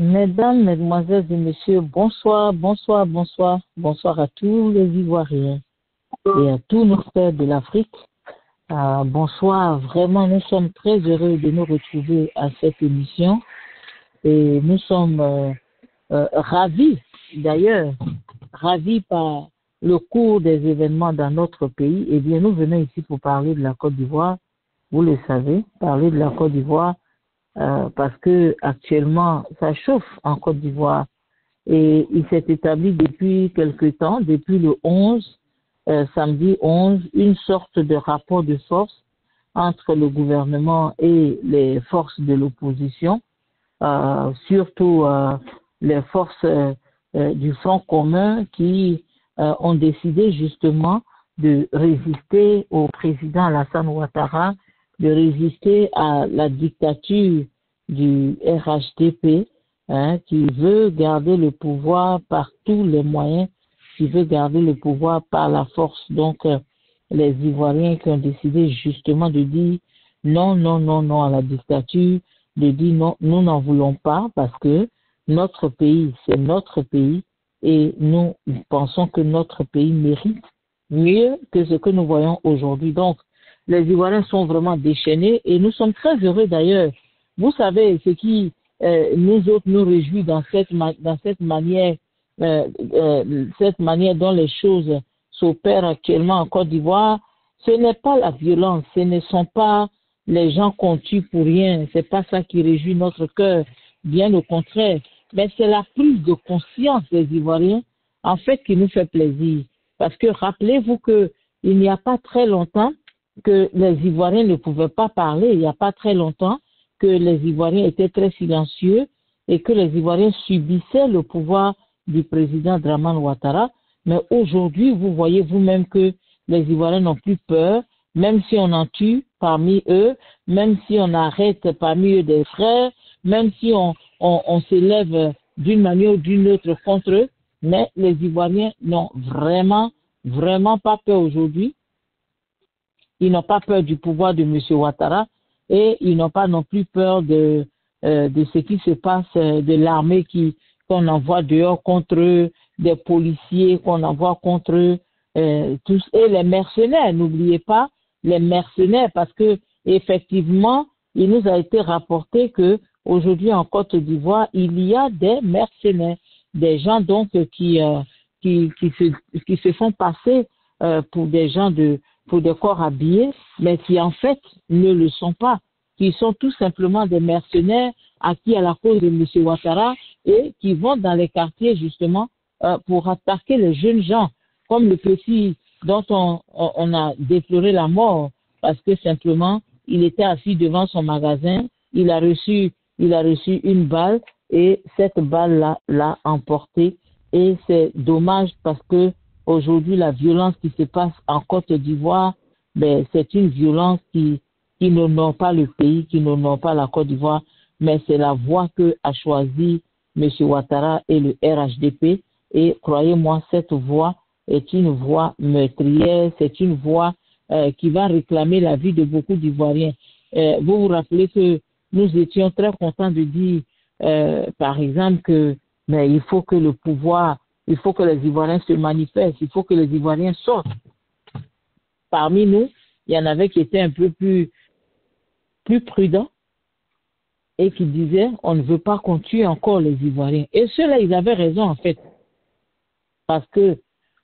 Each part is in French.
Mesdames, Mesdemoiselles et Messieurs, bonsoir, bonsoir, bonsoir, bonsoir à tous les Ivoiriens et à tous nos frères de l'Afrique. Bonsoir, vraiment, nous sommes très heureux de nous retrouver à cette émission et nous sommes ravis, d'ailleurs, ravis par le cours des événements dans notre pays. Eh bien, nous venons ici pour parler de la Côte d'Ivoire, vous le savez, parler de la Côte d'Ivoire. Parce que actuellement ça chauffe en Côte d'Ivoire et il s'est établi depuis quelque temps, depuis le 11, samedi 11, une sorte de rapport de force entre le gouvernement et les forces de l'opposition, surtout les forces du Front commun qui ont décidé justement de résister au président Alassane Ouattara, de résister à la dictature du RHDP, qui veut garder le pouvoir par tous les moyens, qui veut garder le pouvoir par la force. Donc, les Ivoiriens qui ont décidé justement de dire non, non, non, non à la dictature, de dire non, nous n'en voulons pas parce que notre pays, c'est notre pays et nous pensons que notre pays mérite mieux que ce que nous voyons aujourd'hui. Donc, les Ivoiriens sont vraiment déchaînés et nous sommes très heureux d'ailleurs. Vous savez, ce qui nous autres nous réjouit dans cette manière dont les choses s'opèrent actuellement en Côte d'Ivoire, ce n'est pas la violence, ce ne sont pas les gens qu'on tue pour rien, c'est pas ça qui réjouit notre cœur, bien au contraire, mais c'est la prise de conscience des Ivoiriens, en fait, qui nous fait plaisir. Parce que rappelez-vous que il n'y a pas très longtemps que les Ivoiriens ne pouvaient pas parler, il n'y a pas très longtemps que les Ivoiriens étaient très silencieux et que les Ivoiriens subissaient le pouvoir du président Dramane Ouattara. Mais aujourd'hui, vous voyez vous-même que les Ivoiriens n'ont plus peur, même si on en tue parmi eux, même si on arrête parmi eux des frères, même si on s'élève d'une manière ou d'une autre contre eux, mais les Ivoiriens n'ont vraiment, vraiment pas peur aujourd'hui. Ils n'ont pas peur du pouvoir de M. Ouattara et ils n'ont pas non plus peur de ce qui se passe, de l'armée qu'on envoie dehors contre eux, des policiers qu'on envoie contre eux, tous, et les mercenaires. N'oubliez pas les mercenaires parce que effectivement, il nous a été rapporté que aujourd'hui en Côte d'Ivoire, il y a des mercenaires, des gens donc qui se font passer pour des gens pour des corps habillés, mais qui en fait ne le sont pas, qui sont tout simplement des mercenaires acquis à la cause de M. Ouattara et qui vont dans les quartiers justement pour attaquer les jeunes gens, comme le petit dont on a déploré la mort parce que simplement il était assis devant son magasin, il a reçu une balle et cette balle l'a emporté et c'est dommage parce que aujourd'hui, la violence qui se passe en Côte d'Ivoire, ben, c'est une violence qui n'honore pas le pays, qui n'honore pas la Côte d'Ivoire, mais c'est la voie que a choisi M. Ouattara et le RHDP. Et croyez-moi, cette voie est une voie meurtrière, c'est une voie qui va réclamer la vie de beaucoup d'Ivoiriens. Vous vous rappelez que nous étions très contents de dire, par exemple, que mais il faut que le pouvoir, il faut que les Ivoiriens se manifestent, il faut que les Ivoiriens sortent. Parmi nous, il y en avait qui étaient un peu plus prudents et qui disaient on ne veut pas qu'on tue encore les Ivoiriens. Et ceux-là, ils avaient raison en fait. Parce que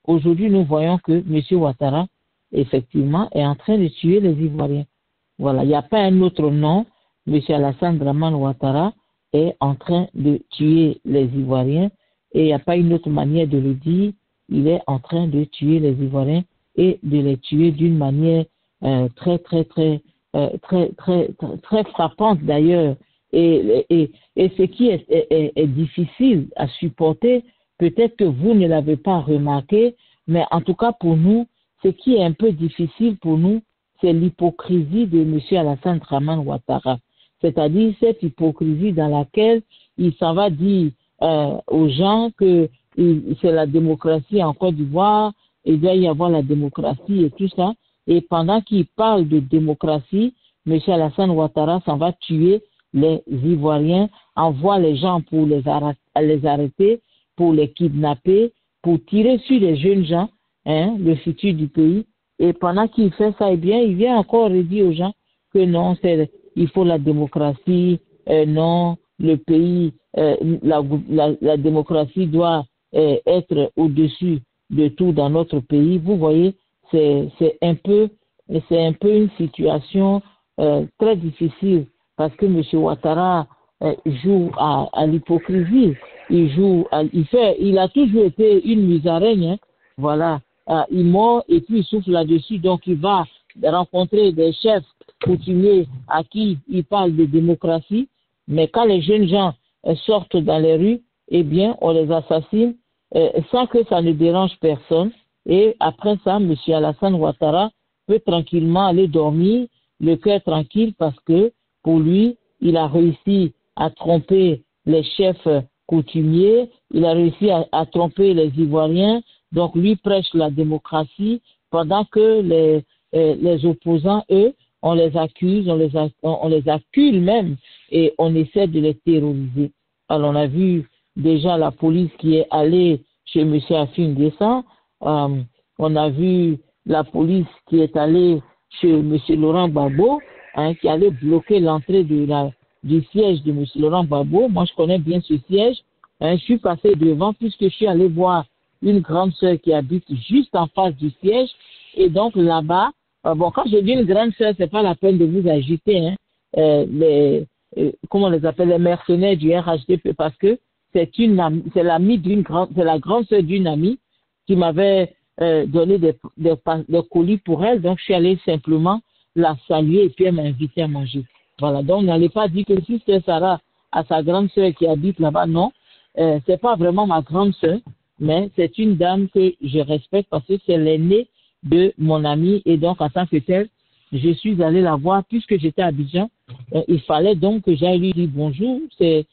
aujourd'hui, nous voyons que M. Ouattara, effectivement, est en train de tuer les Ivoiriens. Voilà, il n'y a pas un autre nom. M. Alassane Dramane Ouattara est en train de tuer les Ivoiriens et il n'y a pas une autre manière de le dire. Il est en train de tuer les Ivoiriens et de les tuer d'une manière très frappante d'ailleurs. Et ce qui est difficile à supporter, peut-être que vous ne l'avez pas remarqué, mais en tout cas pour nous, ce qui est un peu difficile pour nous, c'est l'hypocrisie de M. Alassane Dramane Ouattara. C'est-à-dire cette hypocrisie dans laquelle il s'en va dire aux gens que c'est la démocratie en Côte d'Ivoire, il doit y avoir la démocratie et tout ça. Et pendant qu'il parle de démocratie, M. Alassane Ouattara s'en va tuer les Ivoiriens envoient les gens pour les arrêter, pour les kidnapper, pour tirer sur les jeunes gens, hein, le futur du pays. Et pendant qu'il fait ça, eh bien, il vient encore redire aux gens que non, il faut la démocratie, non, le pays, la démocratie doit être au-dessus de tout dans notre pays. Vous voyez, c'est un peu une situation très difficile parce que M. Ouattara joue à l'hypocrisie. Il a toujours été une musaraigne, hein, voilà. Il mord et puis il souffle là-dessus, donc il va rencontrer des chefs coutumiers à qui il parle de démocratie, mais quand les jeunes gens sortent dans les rues, eh bien, on les assassine sans que ça ne dérange personne. Et après ça, M. Alassane Ouattara peut tranquillement aller dormir, le cœur tranquille, parce que pour lui, il a réussi à tromper les chefs coutumiers, il a réussi à tromper les Ivoiriens, donc lui prêche la démocratie, pendant que les opposants, eux, on les accuse, on les accule même, et on essaie de les terroriser. Alors on a vu déjà la police qui est allée chez M. Afin Dessin, on a vu la police qui est allée chez M. Laurent Gbagbo, hein, qui allait bloquer l'entrée du siège de M. Laurent Gbagbo. Moi, je connais bien ce siège. Hein, je suis passé devant puisque je suis allé voir une grande sœur qui habite juste en face du siège. Et donc là-bas, bon, quand je dis une grande sœur, c'est pas la peine de vous agiter, hein, comment on les appelle, les mercenaires du RHDP, parce que c'est la grande sœur d'une amie qui m'avait donné des colis pour elle. Donc, je suis allé simplement la saluer et puis elle m'a invité à manger. Voilà. Donc, n'allez pas dire que si c'est Sarah à sa grande sœur qui habite là-bas, non. C'est pas vraiment ma grande sœur, mais c'est une dame que je respecte parce que c'est l'aînée de mon amie et donc en tant que telle, je suis allé la voir puisque j'étais à Abidjan. Il fallait donc que j'aille lui dire bonjour. C'est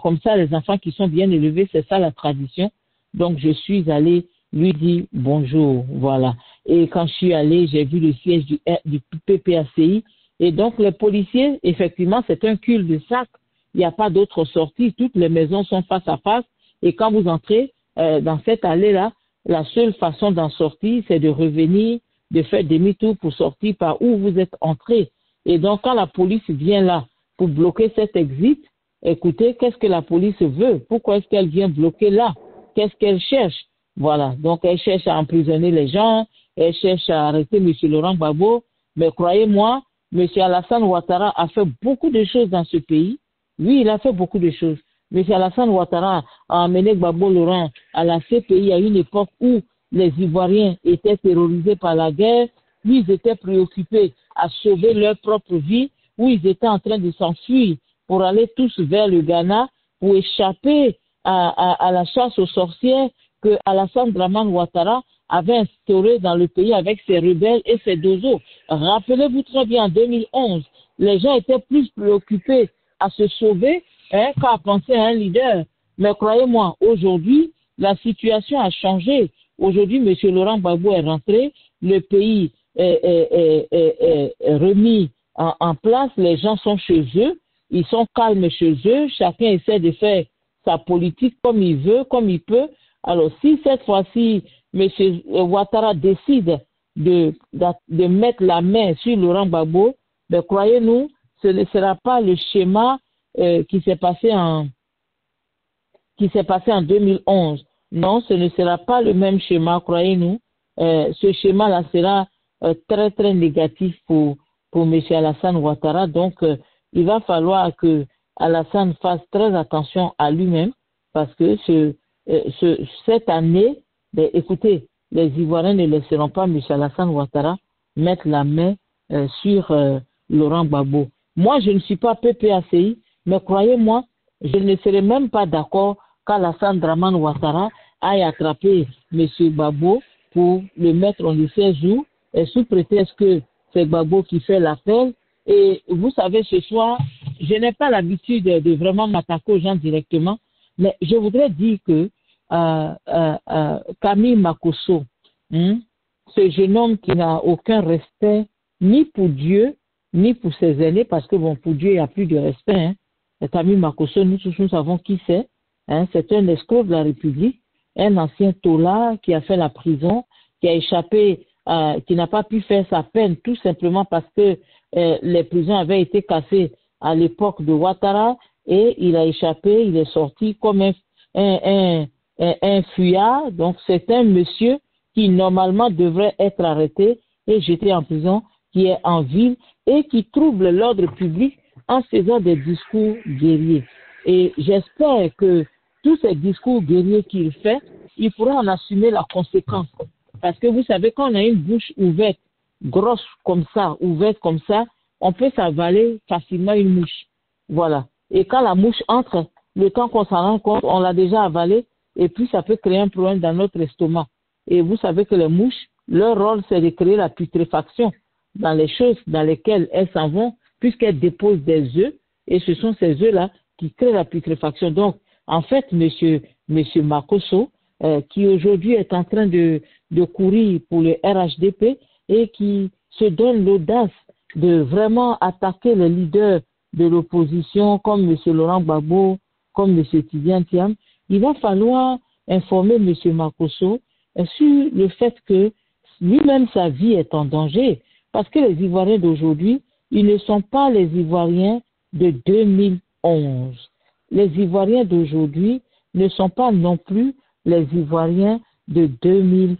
comme ça les enfants qui sont bien élevés, c'est ça la tradition. Donc je suis allé lui dire bonjour, voilà. Et quand je suis allé, j'ai vu le siège du PPACI et donc les policiers, effectivement, c'est un cul-de-sac. Il n'y a pas d'autre sortie. Toutes les maisons sont face à face. Et quand vous entrez dans cette allée-là, la seule façon d'en sortir, c'est de revenir, de faire demi-tour pour sortir par où vous êtes entré. Et donc, quand la police vient là pour bloquer cet exit, écoutez, qu'est-ce que la police veut? Pourquoi est-ce qu'elle vient bloquer là? Qu'est-ce qu'elle cherche? Voilà. Donc, elle cherche à emprisonner les gens. Elle cherche à arrêter M. Laurent Gbagbo. Mais croyez-moi, M. Alassane Ouattara a fait beaucoup de choses dans ce pays. Oui, il a fait beaucoup de choses. M. Alassane Ouattara a amené Gbagbo Laurent à la CPI à une époque où les Ivoiriens étaient terrorisés par la guerre, où ils étaient préoccupés à sauver leur propre vie, où ils étaient en train de s'enfuir pour aller tous vers le Ghana, pour échapper à la chasse aux sorcières que Alassane Dramane Ouattara avait instauré dans le pays avec ses rebelles et ses dozos. Rappelez-vous très bien, en 2011, les gens étaient plus préoccupés à se sauver qu'à penser à un leader. Mais croyez-moi, aujourd'hui, la situation a changé. Aujourd'hui, M. Laurent Gbagbo est rentré, le pays est remis en place, les gens sont chez eux, ils sont calmes chez eux, chacun essaie de faire sa politique comme il veut, comme il peut. Alors, si cette fois-ci, M. Ouattara décide de mettre la main sur Laurent Gbagbo, ben, croyez-nous, ce ne sera pas le schéma qui s'est passé en 2011. Non, ce ne sera pas le même schéma, croyez-nous. Ce schéma-là sera très, très négatif pour M. Alassane Ouattara. Donc, il va falloir que Alassane fasse très attention à lui-même parce que cette année, ben, écoutez, les Ivoiriens ne laisseront pas M. Alassane Ouattara mettre la main sur Laurent Gbagbo. Moi, je ne suis pas PPACI, mais croyez-moi, je ne serai même pas d'accord qu'Alassane Dramane Ouattara aille attraper M. Gbagbo pour le mettre en 16 jours, et sous prétexte que c'est Gbagbo qui fait l'appel. Et vous savez, ce soir, je n'ai pas l'habitude de vraiment m'attaquer aux gens directement, mais je voudrais dire que Camille Makosso, ce jeune homme qui n'a aucun respect ni pour Dieu, ni pour ses aînés, parce que bon, pour Dieu, il n'y a plus de respect, Camille Makosso, nous tous nous savons qui c'est. Hein, c'est un escroc de la République, un ancien taulas qui a fait la prison, qui a échappé, qui n'a pas pu faire sa peine tout simplement parce que les prisons avaient été cassées à l'époque de Ouattara et il a échappé, il est sorti comme un fuyard. Donc c'est un monsieur qui normalement devrait être arrêté et jeté en prison, qui est en ville et qui trouble l'ordre public en faisant des discours guerriers. Et j'espère que tous ces discours guerriers qu'il fait, il pourra en assumer la conséquence. Parce que vous savez, quand on a une bouche ouverte, grosse comme ça, on peut s'avaler facilement une mouche. Voilà. Et quand la mouche entre, le temps qu'on s'en rend compte, on l'a déjà avalée et puis ça peut créer un problème dans notre estomac. Et vous savez que les mouches, leur rôle, c'est de créer la putréfaction dans les choses dans lesquelles elles s'en vont, puisqu'elles déposent des œufs, et ce sont ces œufs-là qui créent la putréfaction. Donc, en fait, monsieur Makosso, qui aujourd'hui est en train de courir pour le RHDP et qui se donne l'audace de vraiment attaquer les leaders de l'opposition, comme monsieur Laurent Gbagbo, comme monsieur Tidiane Thiam, il va falloir informer monsieur Makosso sur le fait que lui-même, sa vie est en danger. Parce que les Ivoiriens d'aujourd'hui, ils ne sont pas les Ivoiriens de 2011. Les Ivoiriens d'aujourd'hui ne sont pas non plus les Ivoiriens de 2020.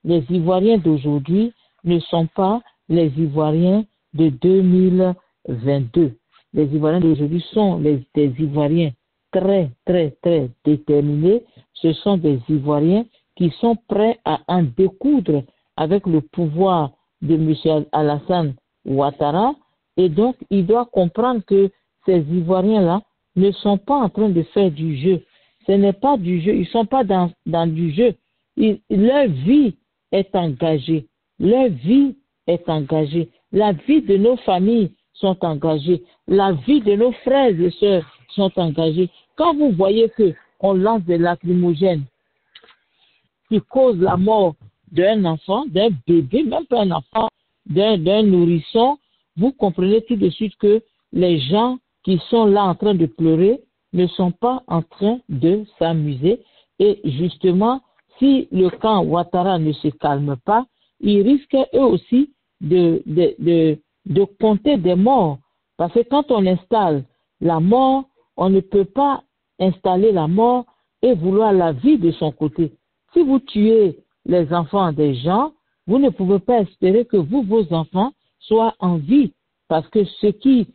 Les Ivoiriens d'aujourd'hui ne sont pas les Ivoiriens de 2022. Les Ivoiriens d'aujourd'hui sont des Ivoiriens très, très, très déterminés. Ce sont des Ivoiriens qui sont prêts à en découdre avec le pouvoir de M. Alassane Ouattara. Et donc, il doit comprendre que ces Ivoiriens-là ne sont pas en train de faire du jeu. Ce n'est pas du jeu. Ils ne sont pas dans du jeu. Leur vie est engagée. Leur vie est engagée. La vie de nos familles sont engagées. La vie de nos frères et sœurs sont engagés. Quand vous voyez qu'on lance des lacrymogènes qui causent la mort d'un enfant, d'un bébé, même pas un enfant, d'un nourrisson, vous comprenez tout de suite que les gens qui sont là en train de pleurer ne sont pas en train de s'amuser. Et justement, si le camp Ouattara ne se calme pas, ils risquent eux aussi de compter des morts. Parce que quand on installe la mort, on ne peut pas installer la mort et vouloir la vie de son côté. Si vous tuez les enfants des gens, vous ne pouvez pas espérer que vos enfants soient en vie. Parce que ce qui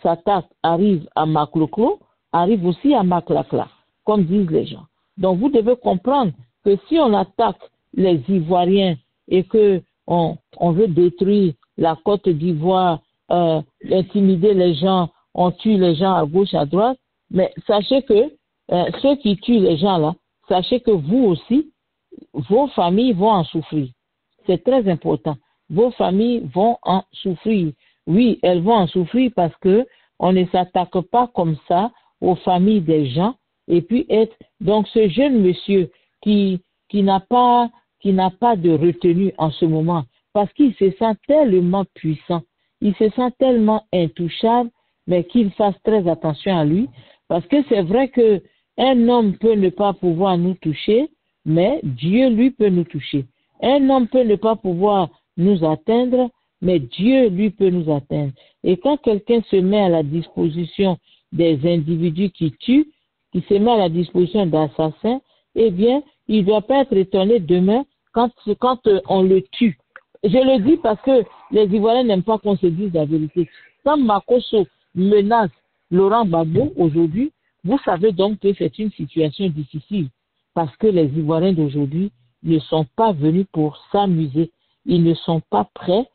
s'attaque arrive à Makloklo, arrive aussi à Maklakla, comme disent les gens. Donc vous devez comprendre que si on attaque les Ivoiriens et qu'on veut détruire la Côte d'Ivoire, intimider les gens, on tue les gens à gauche, à droite, mais sachez que ceux qui tuent les gens là, sachez que vous aussi, vos familles vont en souffrir. C'est très important. Vos familles vont en souffrir. Oui, elles vont en souffrir parce que on ne s'attaque pas comme ça aux familles des gens. Et puis donc ce jeune monsieur qui n'a pas de retenue en ce moment, parce qu'il se sent tellement puissant, il se sent tellement intouchable, mais qu'il fasse très attention à lui, parce que c'est vrai que un homme peut ne pas pouvoir nous toucher, mais Dieu, lui, peut nous toucher. Un homme peut ne pas pouvoir nous atteindre, mais Dieu, lui, peut nous atteindre. Et quand quelqu'un se met à la disposition des individus qui tuent, qui se met à la disposition d'assassins, eh bien, il ne doit pas être étonné demain quand on le tue. Je le dis parce que les Ivoiriens n'aiment pas qu'on se dise la vérité. Quand Makosso menace Laurent Gbagbo aujourd'hui, vous savez donc que c'est une situation difficile parce que les Ivoiriens d'aujourd'hui ne sont pas venus pour s'amuser. Ils ne sont pas prêts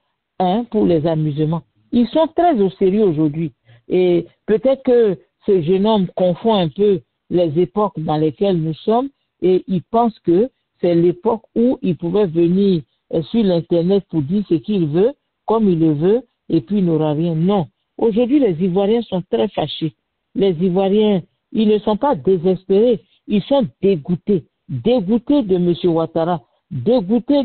pour les amusements. Ils sont très au sérieux aujourd'hui. Et peut-être que ce jeune homme confond un peu les époques dans lesquelles nous sommes et il pense que c'est l'époque où il pouvait venir sur l'Internet pour dire ce qu'il veut, comme il le veut, et puis il n'aura rien. Non. Aujourd'hui, les Ivoiriens sont très fâchés. Les Ivoiriens, ils ne sont pas désespérés. Ils sont dégoûtés. Dégoûtés de M. Ouattara. Dégoûtés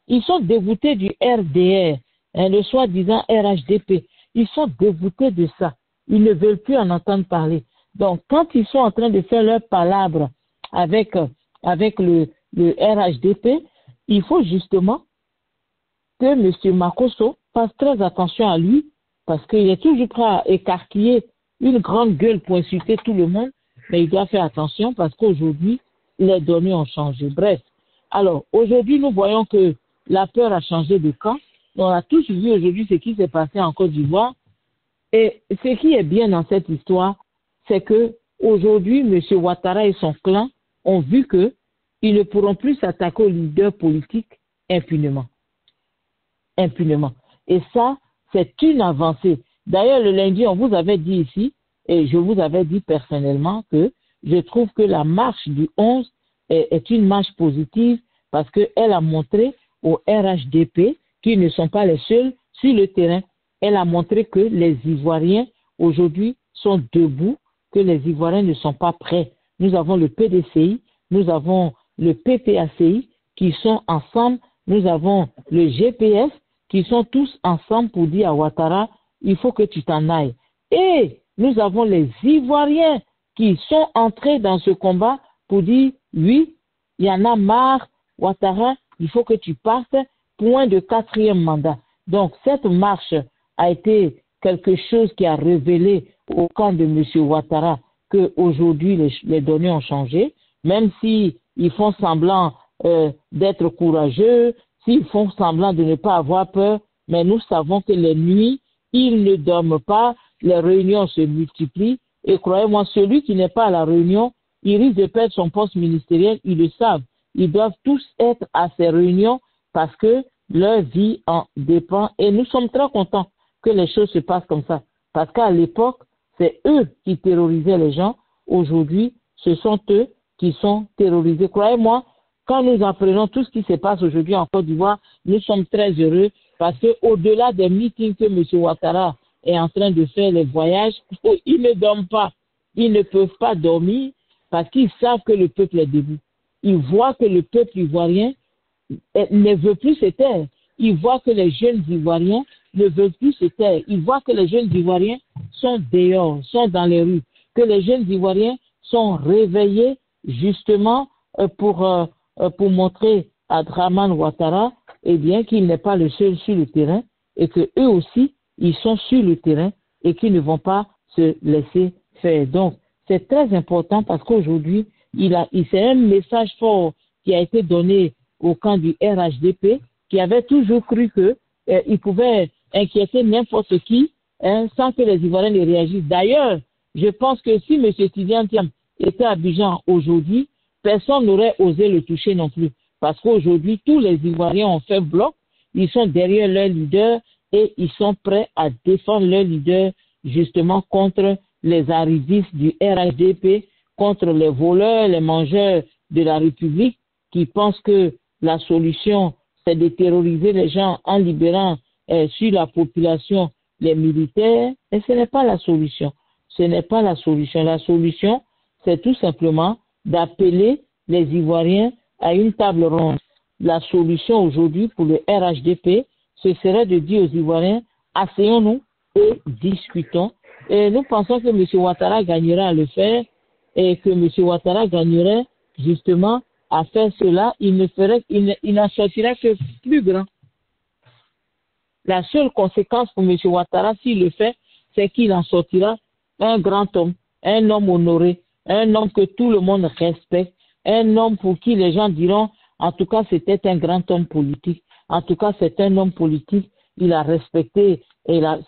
ils sont dégoûtés du RDR. le soi-disant RHDP. Ils sont dégoûtés de ça. Ils ne veulent plus en entendre parler. Donc, quand ils sont en train de faire leur palabre avec le RHDP, il faut justement que M. Makosso fasse très attention à lui, parce qu'il est toujours prêt à écarquiller une grande gueule pour insulter tout le monde, mais il doit faire attention parce qu'aujourd'hui, les données ont changé. Bref, alors aujourd'hui, nous voyons que la peur a changé de camp. On a tous vu aujourd'hui ce qui s'est passé en Côte d'Ivoire. Et ce qui est bien dans cette histoire, c'est que aujourd'hui, M. Ouattara et son clan ont vu qu'ils ne pourront plus s'attaquer aux leaders politiques impunément. Et ça, c'est une avancée. D'ailleurs, le lundi, on vous avait dit ici, et je vous avais dit personnellement que je trouve que la marche du 11 est une marche positive parce qu'elle a montré au RHDP qu'ils ne sont pas les seuls sur le terrain. Elle a montré que les Ivoiriens aujourd'hui sont debout, que les Ivoiriens ne sont pas prêts. Nous avons le PDCI, nous avons le PPACI qui sont ensemble, nous avons le GPS qui sont tous ensemble pour dire à Ouattara, il faut que tu t'en ailles. Et nous avons les Ivoiriens qui sont entrés dans ce combat pour dire, oui, il y en a marre, Ouattara, il faut que tu partes, point de 4e mandat. Donc, cette marche a été quelque chose qui a révélé au camp de M. Ouattara qu'aujourd'hui, les données ont changé, même s'ils font semblant d'être courageux, s'ils font semblant de ne pas avoir peur, mais nous savons que les nuits, ils ne dorment pas, les réunions se multiplient, et croyez-moi, celui qui n'est pas à la réunion, il risque de perdre son poste ministériel, ils le savent. Ils doivent tous être à ces réunions parce que leur vie en dépend, et nous sommes très contents que les choses se passent comme ça. Parce qu'à l'époque, c'est eux qui terrorisaient les gens. Aujourd'hui, ce sont eux qui sont terrorisés. Croyez-moi, quand nous apprenons tout ce qui se passe aujourd'hui en Côte d'Ivoire, nous sommes très heureux parce qu'au-delà des meetings que M. Ouattara est en train de faire, les voyages, ils ne dorment pas. Ils ne peuvent pas dormir parce qu'ils savent que le peuple est debout. Ils voient que le peuple ivoirien ne veut plus se taire. Ils voient que les jeunes Ivoiriens ne veulent plus se taire. Ils voient que les jeunes Ivoiriens sont dehors, sont dans les rues, que les jeunes Ivoiriens sont réveillés justement pour montrer à Dramane Ouattara qu'il n'est pas le seul sur le terrain et qu'eux aussi, ils sont sur le terrain et qu'ils ne vont pas se laisser faire. Donc, c'est très important parce qu'aujourd'hui, c'est un message fort qui a été donné au camp du RHDP qui avait toujours cru qu'il pouvait inquiéter n'importe qui sans que les Ivoiriens ne réagissent. D'ailleurs, je pense que si M. Tidiane Thiam était à Abidjan aujourd'hui, personne n'aurait osé le toucher non plus. Parce qu'aujourd'hui, tous les Ivoiriens ont fait bloc, ils sont derrière leur leader et ils sont prêts à défendre leur leader justement contre les arrivistes du RHDP, contre les voleurs, les mangeurs de la République qui pensent que la solution, c'est de terroriser les gens en libérant sur la population les militaires. Et ce n'est pas la solution. Ce n'est pas la solution. La solution, c'est tout simplement d'appeler les Ivoiriens à une table ronde. La solution aujourd'hui pour le RHDP, ce serait de dire aux Ivoiriens, asseyons-nous et discutons. Et nous pensons que M. Ouattara gagnera à le faire et que M. Ouattara gagnerait justement à faire cela. Il n'en sortira que plus grand. La seule conséquence pour M. Ouattara, s'il le fait, c'est qu'il en sortira un grand homme, un homme honoré, un homme que tout le monde respecte, un homme pour qui les gens diront, en tout cas, c'était un grand homme politique. En tout cas, c'est un homme politique. Il a respecté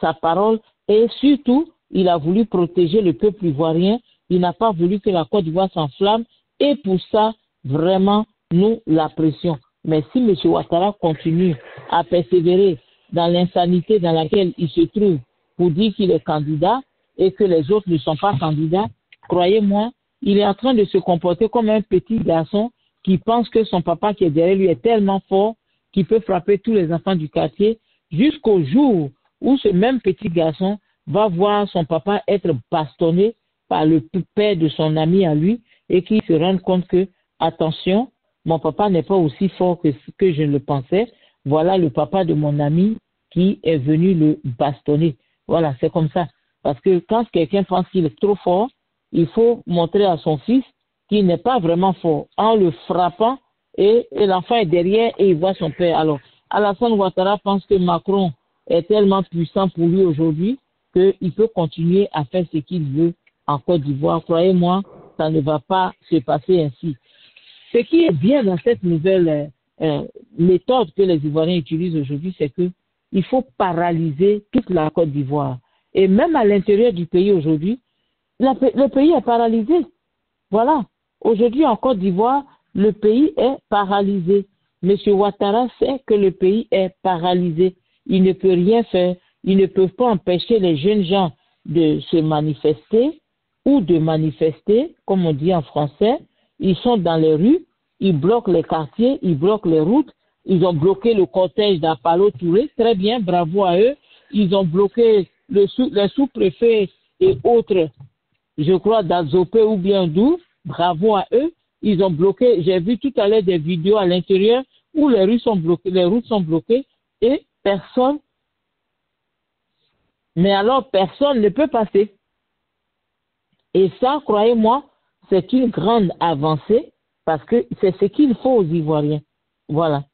sa parole et surtout, il a voulu protéger le peuple ivoirien. Il n'a pas voulu que la Côte d'Ivoire s'enflamme et pour ça, vraiment, nous l'apprécions. Mais si M. Ouattara continue à persévérer dans l'insanité dans laquelle il se trouve pour dire qu'il est candidat et que les autres ne sont pas candidats, croyez-moi, il est en train de se comporter comme un petit garçon qui pense que son papa qui est derrière lui est tellement fort qu'il peut frapper tous les enfants du quartier jusqu'au jour où ce même petit garçon va voir son papa être bastonné par le père de son ami à lui et qu'il se rende compte que, attention, mon papa n'est pas aussi fort que je ne le pensais. Voilà le papa de mon ami qui est venu le bastonner. Voilà, c'est comme ça. Parce que quand quelqu'un pense qu'il est trop fort, il faut montrer à son fils qu'il n'est pas vraiment fort en le frappant et l'enfant est derrière et il voit son père. Alors, Alassane Ouattara pense que Macron est tellement puissant pour lui aujourd'hui qu'il peut continuer à faire ce qu'il veut en Côte d'Ivoire. Croyez-moi, ça ne va pas se passer ainsi. Ce qui est bien dans cette nouvelle méthode que les Ivoiriens utilisent aujourd'hui, c'est qu'il faut paralyser toute la Côte d'Ivoire. Et même à l'intérieur du pays aujourd'hui, le pays est paralysé. Voilà. Aujourd'hui, en Côte d'Ivoire, le pays est paralysé. M. Ouattara sait que le pays est paralysé. Il ne peut rien faire. Ils ne peuvent pas empêcher les jeunes gens de se manifester ou de manifester, comme on dit en français. Ils sont dans les rues, ils bloquent les quartiers, ils bloquent les routes. Ils ont bloqué le cortège d'Apollo Touré. Très bien, bravo à eux. Ils ont bloqué les sous-préfets et autres, je crois, d'Azopé ou bien d'où. Bravo à eux. Ils ont bloqué, j'ai vu tout à l'heure des vidéos à l'intérieur où les rues sont bloquées, les routes sont bloquées et personne, mais alors personne ne peut passer. Et ça, croyez-moi, c'est une grande avancée parce que c'est ce qu'il faut aux Ivoiriens. Voilà.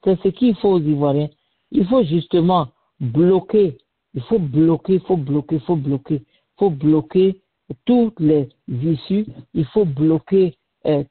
C'est ce qu'il faut aux Ivoiriens. Il faut justement bloquer. Il faut bloquer, il faut bloquer, il faut bloquer. Il faut bloquer toutes les issues. Il faut bloquer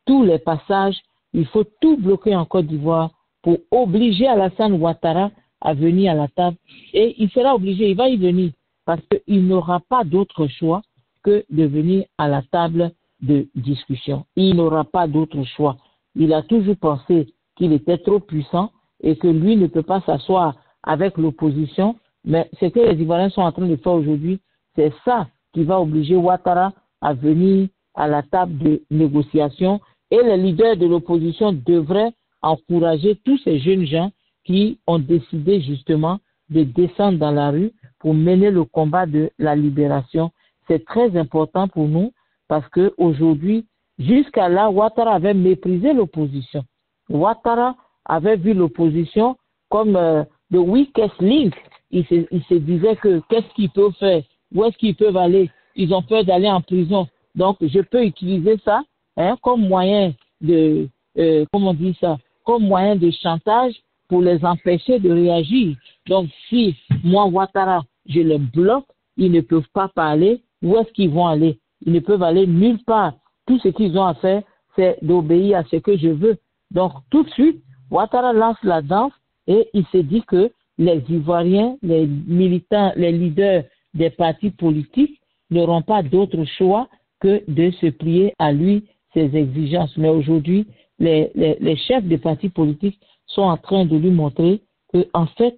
tous les passages. Il faut tout bloquer en Côte d'Ivoire pour obliger Alassane Ouattara à venir à la table. Et il sera obligé, il va y venir parce qu'il n'aura pas d'autre choix que de venir à la table de discussion. Il n'aura pas d'autre choix. Il a toujours pensé qu'il était trop puissant et que lui ne peut pas s'asseoir avec l'opposition. Mais ce que les Ivoiriens sont en train de faire aujourd'hui, c'est ça qui va obliger Ouattara à venir à la table de négociation. Et les leaders de l'opposition devraient encourager tous ces jeunes gens qui ont décidé justement de descendre dans la rue pour mener le combat de la libération. C'est très important pour nous parce qu'aujourd'hui, jusqu'à là, Ouattara avait méprisé l'opposition. Ouattara avait vu l'opposition comme the weakest link. Il se disait que qu'est-ce qu'ils peuvent faire? Où est-ce qu'ils peuvent aller? Ils ont peur d'aller en prison. Donc, je peux utiliser ça comme moyen de, comment on dit ça, comme moyen de chantage pour les empêcher de réagir. Donc, si moi, Ouattara, je les bloque, ils ne peuvent pas parler. Où est-ce qu'ils vont aller? Ils ne peuvent aller nulle part. Tout ce qu'ils ont à faire, c'est d'obéir à ce que je veux. Donc, tout de suite, Ouattara lance la danse et il se dit que les Ivoiriens, les militants, les leaders des partis politiques n'auront pas d'autre choix que de se plier à lui, ses exigences. Mais aujourd'hui, les chefs des partis politiques sont en train de lui montrer que, en fait,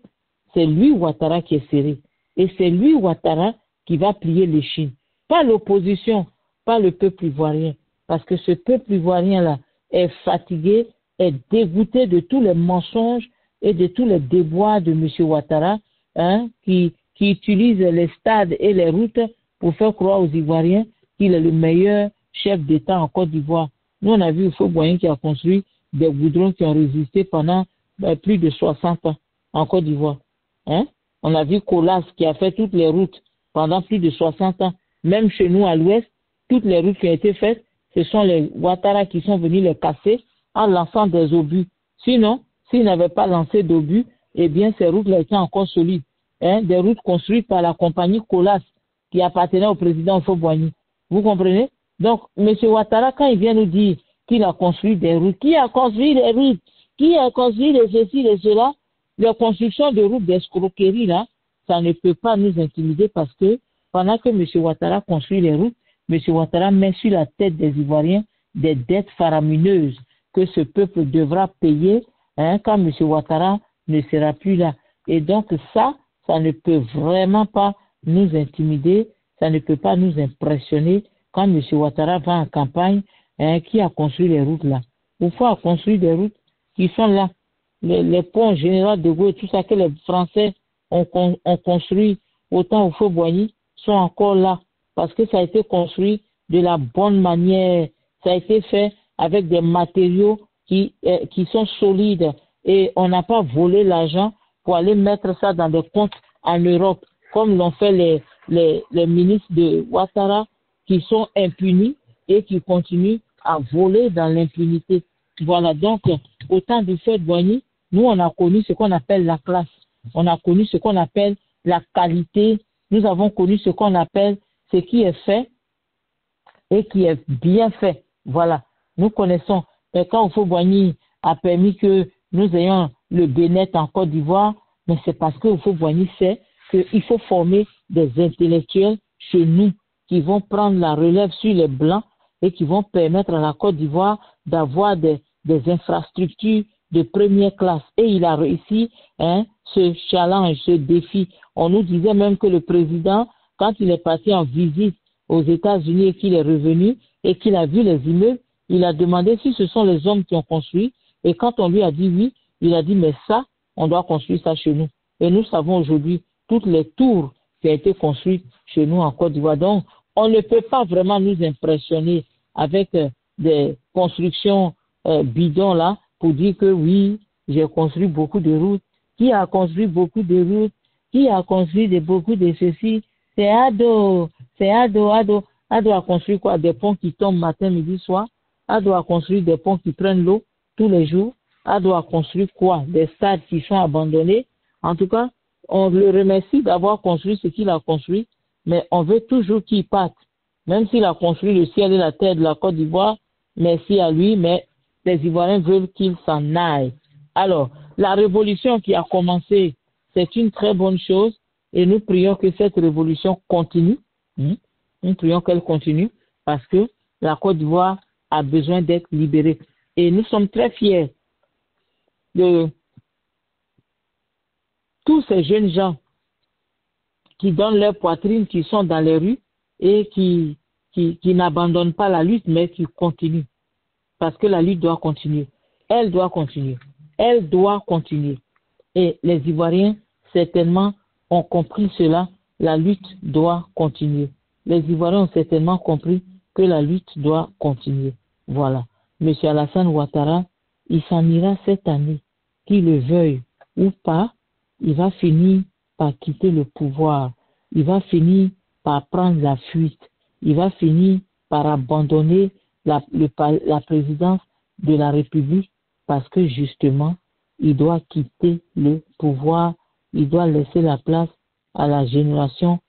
c'est lui, Ouattara, qui est serré. Et c'est lui, Ouattara, qui va plier l'échine. Pas l'opposition, pas le peuple ivoirien. Parce que ce peuple ivoirien-là est fatigué, est dégoûté de tous les mensonges et de tous les déboires de M. Ouattara, qui utilise les stades et les routes pour faire croire aux Ivoiriens qu'il est le meilleur chef d'État en Côte d'Ivoire. Nous, on a vu Houphouët-Boigny qui a construit des goudrons qui ont résisté pendant plus de 60 ans en Côte d'Ivoire. On a vu Colas qui a fait toutes les routes pendant plus de 60 ans. Même chez nous à l'ouest, toutes les routes qui ont été faites, ce sont les Ouattara qui sont venus les casser en lançant des obus. Sinon, s'ils n'avaient pas lancé d'obus, eh bien ces routes-là étaient encore solides. Des routes construites par la compagnie Colas qui appartenait au président Houphouët-Boigny. Vous comprenez? Donc, M. Ouattara, quand il vient nous dire qu'il a construit des routes, qui a construit des routes? Qui a construit de ceci, de cela? La construction de routes d'escroquerie, là, ça ne peut pas nous intimider parce que pendant que M. Ouattara construit les routes, M. Ouattara met sur la tête des Ivoiriens des dettes faramineuses que ce peuple devra payer quand M. Ouattara ne sera plus là. Et donc ça ne peut vraiment pas nous intimider, ça ne peut pas nous impressionner quand M. Ouattara va en campagne, qui a construit les routes là. Oufou a construit des routes qui sont là. Les ponts Général de Gaulle, tout ça que les Français ont construit, autant Houphouët-Boigny, sont encore là. Parce que ça a été construit de la bonne manière. Ça a été fait avec des matériaux qui sont solides. Et on n'a pas volé l'argent pour aller mettre ça dans des comptes en Europe, comme l'ont fait les ministres de Ouattara, qui sont impunis et qui continuent à voler dans l'impunité. Voilà, donc, au temps de Fred Boigny, nous, on a connu ce qu'on appelle la classe. On a connu ce qu'on appelle la qualité. Nous avons connu ce qu'on appelle ce qui est fait et qui est bien fait. Voilà, nous connaissons. Et quand Houphouët Boigny a permis que nous ayons le Bénet en Côte d'Ivoire, mais c'est parce que Houphouët Boigny sait qu'il faut former des intellectuels chez nous qui vont prendre la relève sur les Blancs et qui vont permettre à la Côte d'Ivoire d'avoir des infrastructures de première classe. Et il a réussi ce challenge, ce défi. On nous disait même que le président, quand il est parti en visite aux États-Unis et qu'il est revenu et qu'il a vu les immeubles, il a demandé si ce sont les hommes qui ont construit. Et quand on lui a dit oui, il a dit mais ça, on doit construire ça chez nous. Et nous savons aujourd'hui toutes les tours qui ont été construites chez nous en Côte d'Ivoire. Donc, on ne peut pas vraiment nous impressionner avec des constructions bidons là pour dire que oui, j'ai construit beaucoup de routes. Qui a construit beaucoup de routes? Qui a construit beaucoup de ceci? C'est Ado. C'est Ado. Ado a construit quoi? Des ponts qui tombent matin, midi, soir. Ado a construit des ponts qui prennent l'eau tous les jours. Ado a construit quoi? Des stades qui sont abandonnés. En tout cas, on le remercie d'avoir construit ce qu'il a construit, mais on veut toujours qu'il parte. Même s'il a construit le ciel et la terre de la Côte d'Ivoire, merci à lui, mais les Ivoiriens veulent qu'il s'en aille. Alors, la révolution qui a commencé, c'est une très bonne chose et nous prions que cette révolution continue. Nous prions qu'elle continue parce que la Côte d'Ivoire a besoin d'être libérée. Et nous sommes très fiers de tous ces jeunes gens qui donnent leur poitrine, qui sont dans les rues et qui n'abandonnent pas la lutte, mais qui continuent. Parce que la lutte doit continuer. Elle doit continuer. Elle doit continuer. Et les Ivoiriens, certainement, ont compris cela. La lutte doit continuer. Les Ivoiriens ont certainement compris que la lutte doit continuer. Voilà. M. Alassane Ouattara, il s'en ira cette année. Qu'il le veuille ou pas, il va finir par quitter le pouvoir. Il va finir par prendre la fuite. Il va finir par abandonner la présidence de la République parce que justement, il doit quitter le pouvoir. Il doit laisser la place à la génération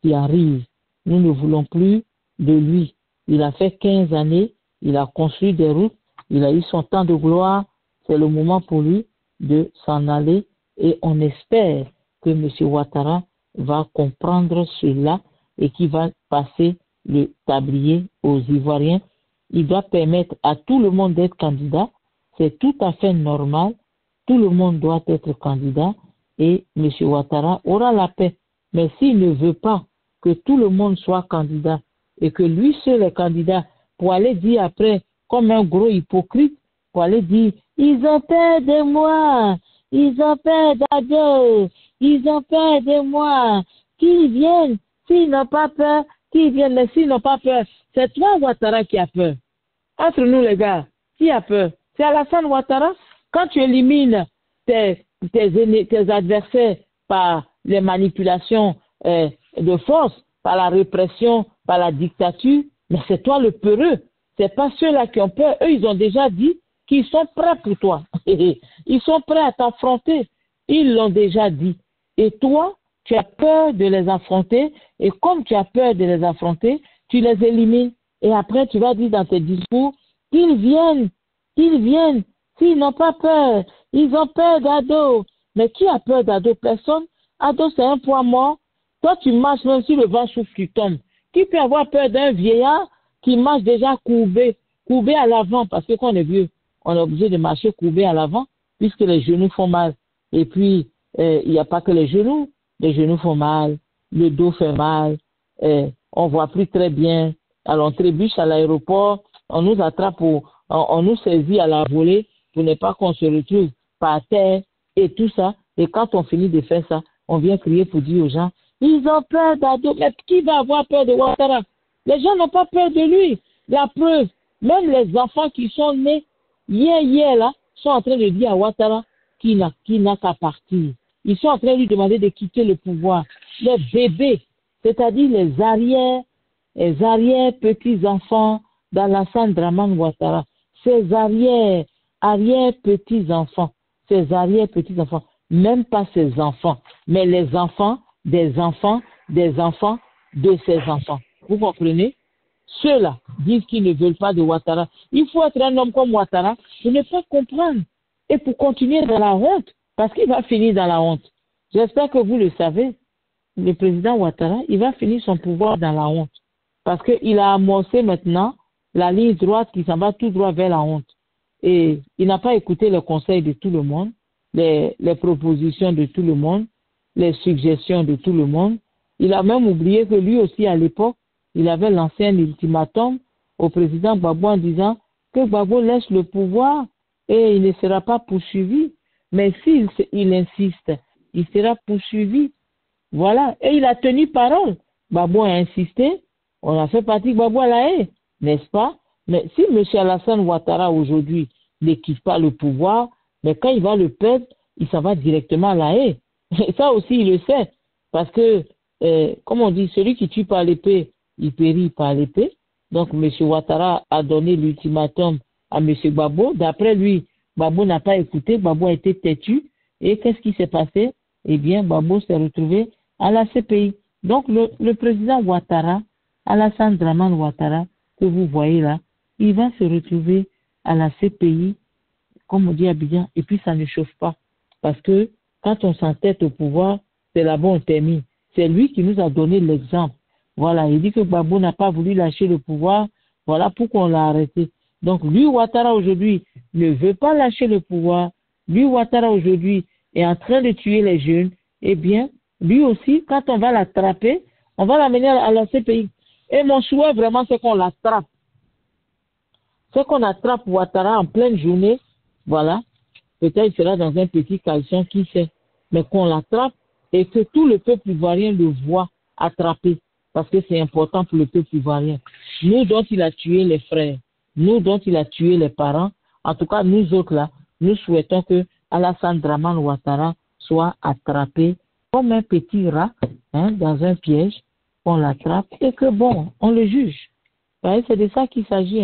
qui arrive. Nous ne voulons plus de lui. Il a fait 15 années, il a construit des routes, il a eu son temps de gloire. C'est le moment pour lui de s'en aller et on espère que M. Ouattara va comprendre cela et qu'il va passer le tablier aux Ivoiriens. Il doit permettre à tout le monde d'être candidat. C'est tout à fait normal. Tout le monde doit être candidat et M. Ouattara aura la paix. Mais s'il ne veut pas que tout le monde soit candidat et que lui seul est candidat pour aller dire après, comme un gros hypocrite, pour aller dire « Ils ont peur de moi, ils ont peur d'Ado, ils ont peur de moi, qu'ils viennent, s'ils n'ont pas peur, qu'ils viennent, mais s'ils n'ont pas peur, c'est toi Ouattara qui a peur. Entre nous les gars, qui a peur? C'est Alassane Ouattara. Quand tu élimines tes adversaires par les manipulations de force, par la répression, par la dictature, mais c'est toi le peureux. C'est pas ceux-là qui ont peur. Eux, ils ont déjà dit qu'ils sont prêts pour toi. Ils sont prêts à t'affronter. Ils l'ont déjà dit. Et toi, tu as peur de les affronter. Et comme tu as peur de les affronter, tu les élimines. Et après, tu vas dire dans tes discours qu'ils viennent. S'ils n'ont pas peur, ils ont peur d'Ado. Mais qui a peur d'Ado? Personne. Ado, c'est un poids mort. Toi, tu marches même si le vent souffle, tu tombes. Qui peut avoir peur d'un vieillard qui marche déjà courbé à l'avant? Parce que quand on est vieux, on est obligé de marcher courbé à l'avant puisque les genoux font mal. Et puis, il n'y a pas que les genoux font mal, le dos fait mal, on voit plus très bien. Alors, on trébuche à l'aéroport, on nous attrape, on nous saisit à la volée pour ne pas qu'on se retrouve par terre et tout ça. Et quand on finit de faire ça, on vient crier pour dire aux gens, ils ont peur d'Ado. Mais qui va avoir peur de Ouattara? Les gens n'ont pas peur de lui. La preuve, même les enfants qui sont nés hier là, sont en train de dire à Ouattara qu'il n'a qu'à partir. Ils sont en train de lui demander de quitter le pouvoir. Les bébés, c'est-à-dire les arrières petits-enfants d'Alassane Dramane Ouattara, ses arrière petits-enfants, même pas ses enfants, mais les enfants des enfants des enfants de ses enfants. Vous comprenez? Ceux-là disent qu'ils ne veulent pas de Ouattara. Il faut être un homme comme Ouattara pour ne pas comprendre et pour continuer dans la honte, parce qu'il va finir dans la honte. J'espère que vous le savez, le président Ouattara, il va finir son pouvoir dans la honte, parce qu'il a amorcé maintenant la ligne droite qui s'en va tout droit vers la honte. Et il n'a pas écouté les conseils de tout le monde, les propositions de tout le monde, les suggestions de tout le monde. Il a même oublié que lui aussi, à l'époque, il avait lancé un ultimatum au président Gbagbo en disant que Gbagbo laisse le pouvoir et il ne sera pas poursuivi. Mais s'il insiste, il sera poursuivi. Voilà. Et il a tenu parole. Gbagbo a insisté. On a fait partie de Gbagbo à la haie, n'est-ce pas? Mais si M. Alassane Ouattara aujourd'hui ne quitte pas le pouvoir, mais quand il va le perdre, il s'en va directement à la haie. Et ça aussi, il le sait. Parce que, comme on dit, celui qui tue par l'épée, il périt par l'épée. Donc, M. Ouattara a donné l'ultimatum à M. Gbagbo. D'après lui, Gbagbo n'a pas écouté, Gbagbo a été têtu. Et qu'est-ce qui s'est passé? Eh bien, Gbagbo s'est retrouvé à la CPI. Donc, le président Ouattara, Alassane Dramane Ouattara, que vous voyez là, il va se retrouver à la CPI, comme on dit à Abidjan, et puis ça ne chauffe pas. Parce que quand on s'entête au pouvoir, c'est là-bas on termine. C'est lui qui nous a donné l'exemple. Voilà, il dit que Gbagbo n'a pas voulu lâcher le pouvoir, voilà pourquoi on l'a arrêté. Donc lui, Ouattara aujourd'hui, ne veut pas lâcher le pouvoir. Lui, Ouattara aujourd'hui, est en train de tuer les jeunes. Eh bien, lui aussi, quand on va l'attraper, on va l'amener à la CPI. Et mon souhait vraiment, c'est qu'on l'attrape. C'est qu'on attrape Ouattara en pleine journée, voilà. Peut-être il sera dans un petit caleçon, qui sait. Mais qu'on l'attrape et que tout le peuple ivoirien le voit attrapé. Parce que c'est important pour le peuple ivoirien. Nous dont il a tué les frères, nous dont il a tué les parents, en tout cas nous autres là, nous souhaitons que Alassane Dramane Ouattara soit attrapé comme un petit rat dans un piège, qu'on l'attrape et que bon, on le juge. C'est de ça qu'il s'agit.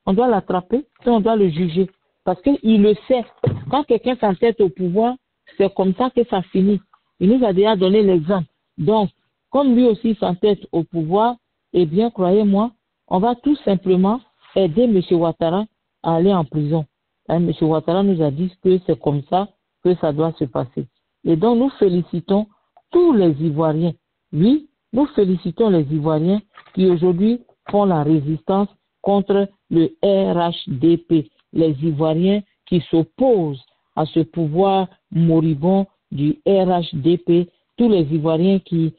On doit l'attraper et on doit le juger. Parce qu'il le sait. Quand quelqu'un s'entête au pouvoir, c'est comme ça que ça finit. Il nous a déjà donné l'exemple. Donc, comme lui aussi s'entête au pouvoir, eh bien, croyez-moi, on va tout simplement aider M. Ouattara à aller en prison. M. Ouattara nous a dit que c'est comme ça que ça doit se passer. Et donc, nous félicitons tous les Ivoiriens. Oui, nous félicitons les Ivoiriens qui aujourd'hui font la résistance contre le RHDP. Les Ivoiriens qui s'opposent à ce pouvoir moribond du RHDP. Tous les Ivoiriens qui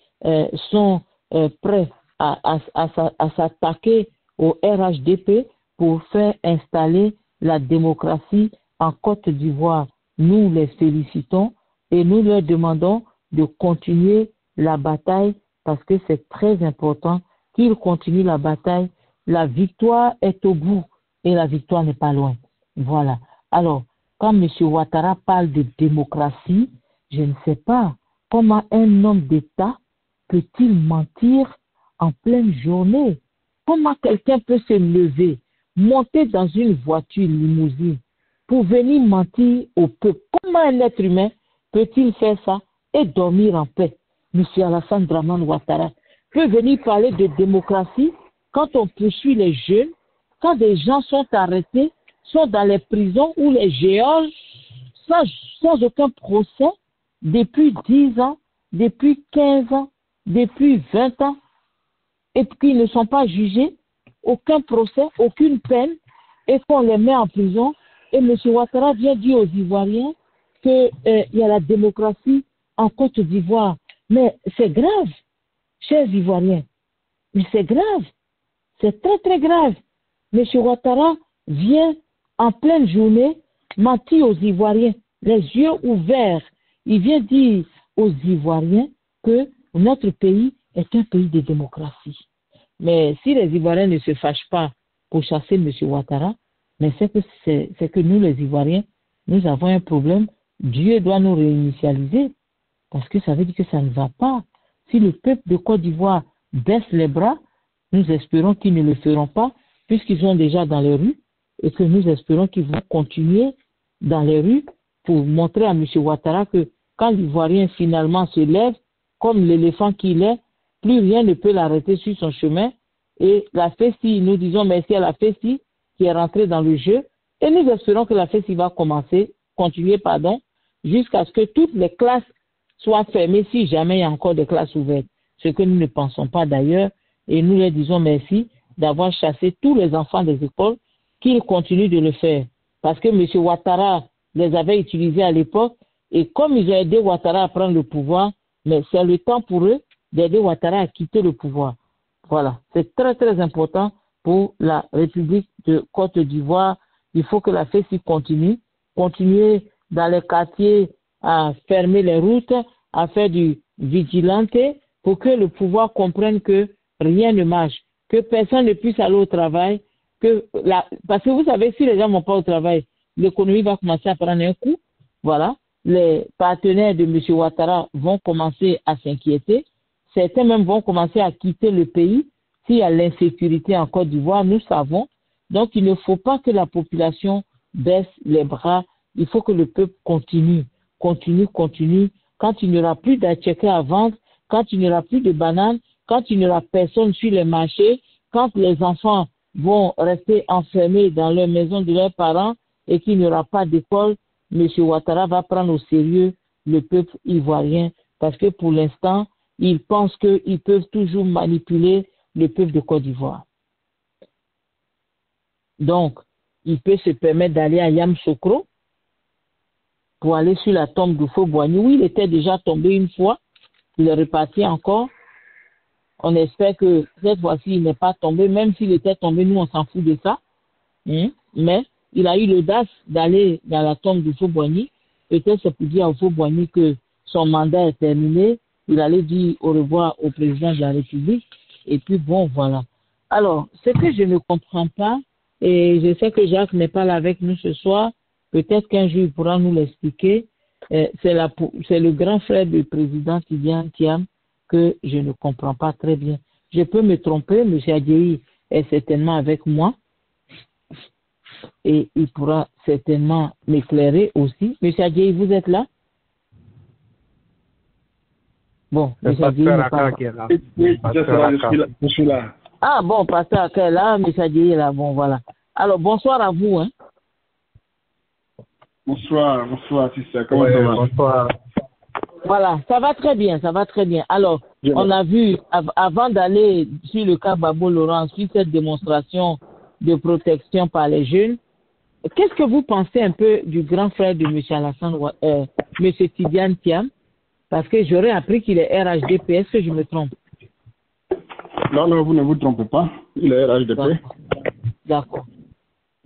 sont prêts à s'attaquer au RHDP pour faire installer la démocratie en Côte d'Ivoire. Nous les félicitons et nous leur demandons de continuer la bataille parce que c'est très important qu'ils continuent la bataille. La victoire est au bout et la victoire n'est pas loin. Voilà. Alors, quand M. Ouattara parle de démocratie, je ne sais pas comment un homme d'État peut-il mentir en pleine journée? Comment quelqu'un peut se lever, monter dans une voiture limousine pour venir mentir au peuple? Comment un être humain peut-il faire ça et dormir en paix? M. Alassane Dramane Ouattara peut venir parler de démocratie quand on poursuit les jeunes, quand des gens sont arrêtés, sont dans les prisons ou les géorges sans aucun procès depuis 10 ans, depuis 15 ans, depuis 20 ans, et puis ils ne sont pas jugés, aucun procès, aucune peine, et qu'on les met en prison. Et M. Ouattara vient dire aux Ivoiriens qu'il y a la démocratie en Côte d'Ivoire. Mais c'est grave, chers Ivoiriens. Mais c'est grave. C'est très, très grave. M. Ouattara vient en pleine journée mentir aux Ivoiriens, les yeux ouverts. Il vient dire aux Ivoiriens que notre pays est un pays de démocratie. Mais si les Ivoiriens ne se fâchent pas pour chasser M. Ouattara, mais c'est que nous, les Ivoiriens, nous avons un problème. Dieu doit nous réinitialiser Parce que ça veut dire que ça ne va pas. Si le peuple de Côte d'Ivoire baisse les bras, nous espérons qu'ils ne le feront pas, puisqu'ils sont déjà dans les rues, et que nous espérons qu'ils vont continuer dans les rues pour montrer à M. Ouattara que quand l'Ivoirien finalement se lève, comme l'éléphant qu'il est, plus rien ne peut l'arrêter sur son chemin. Et la FESI, nous disons merci à la FESI qui est rentrée dans le jeu. Et nous espérons que la FESI va continuer, jusqu'à ce que toutes les classes soient fermées si jamais il y a encore des classes ouvertes. Ce que nous ne pensons pas d'ailleurs. Et nous leur disons merci d'avoir chassé tous les enfants des écoles, qu'ils continuent de le faire. Parce que M. Ouattara les avait utilisés à l'époque. Et comme ils ont aidé Ouattara à prendre le pouvoir, mais c'est le temps pour eux d'aider Ouattara à quitter le pouvoir. Voilà, c'est très très important pour la République de Côte d'Ivoire. Il faut que la FESI continuer dans les quartiers à fermer les routes, à faire du vigilante pour que le pouvoir comprenne que rien ne marche, que personne ne puisse aller au travail, parce que vous savez, si les gens ne vont pas au travail, l'économie va commencer à prendre un coup. Voilà, les partenaires de M. Ouattara vont commencer à s'inquiéter. Certains même vont commencer à quitter le pays s'il y a l'insécurité en Côte d'Ivoire, nous savons. Donc, il ne faut pas que la population baisse les bras. Il faut que le peuple continue. Quand il n'y aura plus d'atchèques à vendre, quand il n'y aura plus de bananes, quand il n'y aura personne sur les marchés, quand les enfants vont rester enfermés dans leur maison de leurs parents et qu'il n'y aura pas d'école, M. Ouattara va prendre au sérieux le peuple ivoirien parce que pour l'instant, ils pensent qu'ils peuvent toujours manipuler le peuple de Côte d'Ivoire. Donc, il peut se permettre d'aller à Yamoussoukro pour aller sur la tombe du faux Boigny. Oui, il était déjà tombé une fois. Il est reparti encore. On espère que cette fois-ci, il n'est pas tombé. Même s'il était tombé, nous, on s'en fout de ça. Mais il a eu l'audace d'aller dans la tombe du faux Boigny. Peut-être c'est pour dire au faux Boigny que son mandat est terminé. Il allait dire au revoir au président de la République. Et puis bon, voilà. Alors, ce que je ne comprends pas, et je sais que Jacques n'est pas là avec nous ce soir, peut-être qu'un jour il pourra nous l'expliquer, c'est le grand frère du président Tidiane Thiam que je ne comprends pas très bien. Je peux me tromper, M. Adjei est certainement avec moi et il pourra certainement m'éclairer aussi. M. Adjei, vous êtes là? Bon, M. Adjei n'est pas là. Oui, je suis là. Ah bon, pasteur Aka est là, M. Adjei est là, bon voilà. Alors, bonsoir à vous. Bonsoir, sister. Comment ça va? Bonsoir. Voilà, ça va très bien. Alors, on a vu, avant d'aller sur le cas Babo Laurent, sur cette démonstration de protection par les jeunes, qu'est-ce que vous pensez un peu du grand frère de M. Alassane, M. Tidiane Thiam? Parce que j'aurais appris qu'il est RHDP. Est-ce que je me trompe? Non, vous ne vous trompez pas. Il est RHDP. D'accord.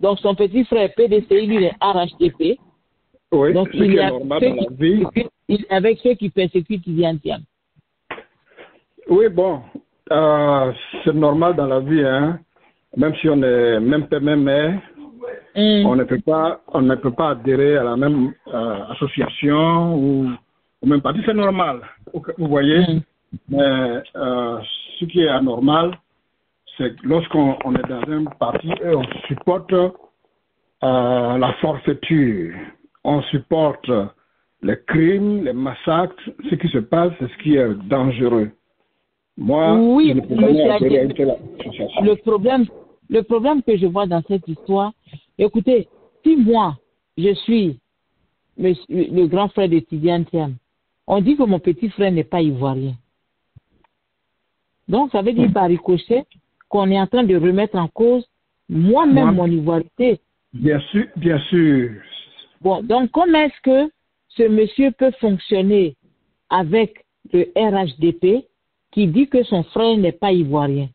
Donc, son petit frère PDCI, lui, il est RHDP. Oui, donc, il est normal dans la vie. Avec ceux qui persécutent Tidiane Thiam. Oui, bon, c'est normal dans la vie, hein. Même si on est même père, même mère, on ne peut pas adhérer à la même association ou au même parti. C'est normal, vous voyez. Mais ce qui est anormal, c'est que lorsqu'on est dans un parti et on supporte la forfaiture, on supporte les crimes, les massacres, ce qui se passe, c'est ce qui est dangereux. Moi, oui, je ne peux pas adhérer à une telle association. Le problème que je vois dans cette histoire, écoutez, si moi, je suis le grand frère de Tidiane Thiam, on dit que mon petit frère n'est pas ivoirien. Donc, ça veut dire par ricochet qu'on est en train de remettre en cause moi-même mon ivoirité. Bien sûr. Bon, donc comment est-ce que ce monsieur peut fonctionner avec le RHDP qui dit que son frère n'est pas ivoirien,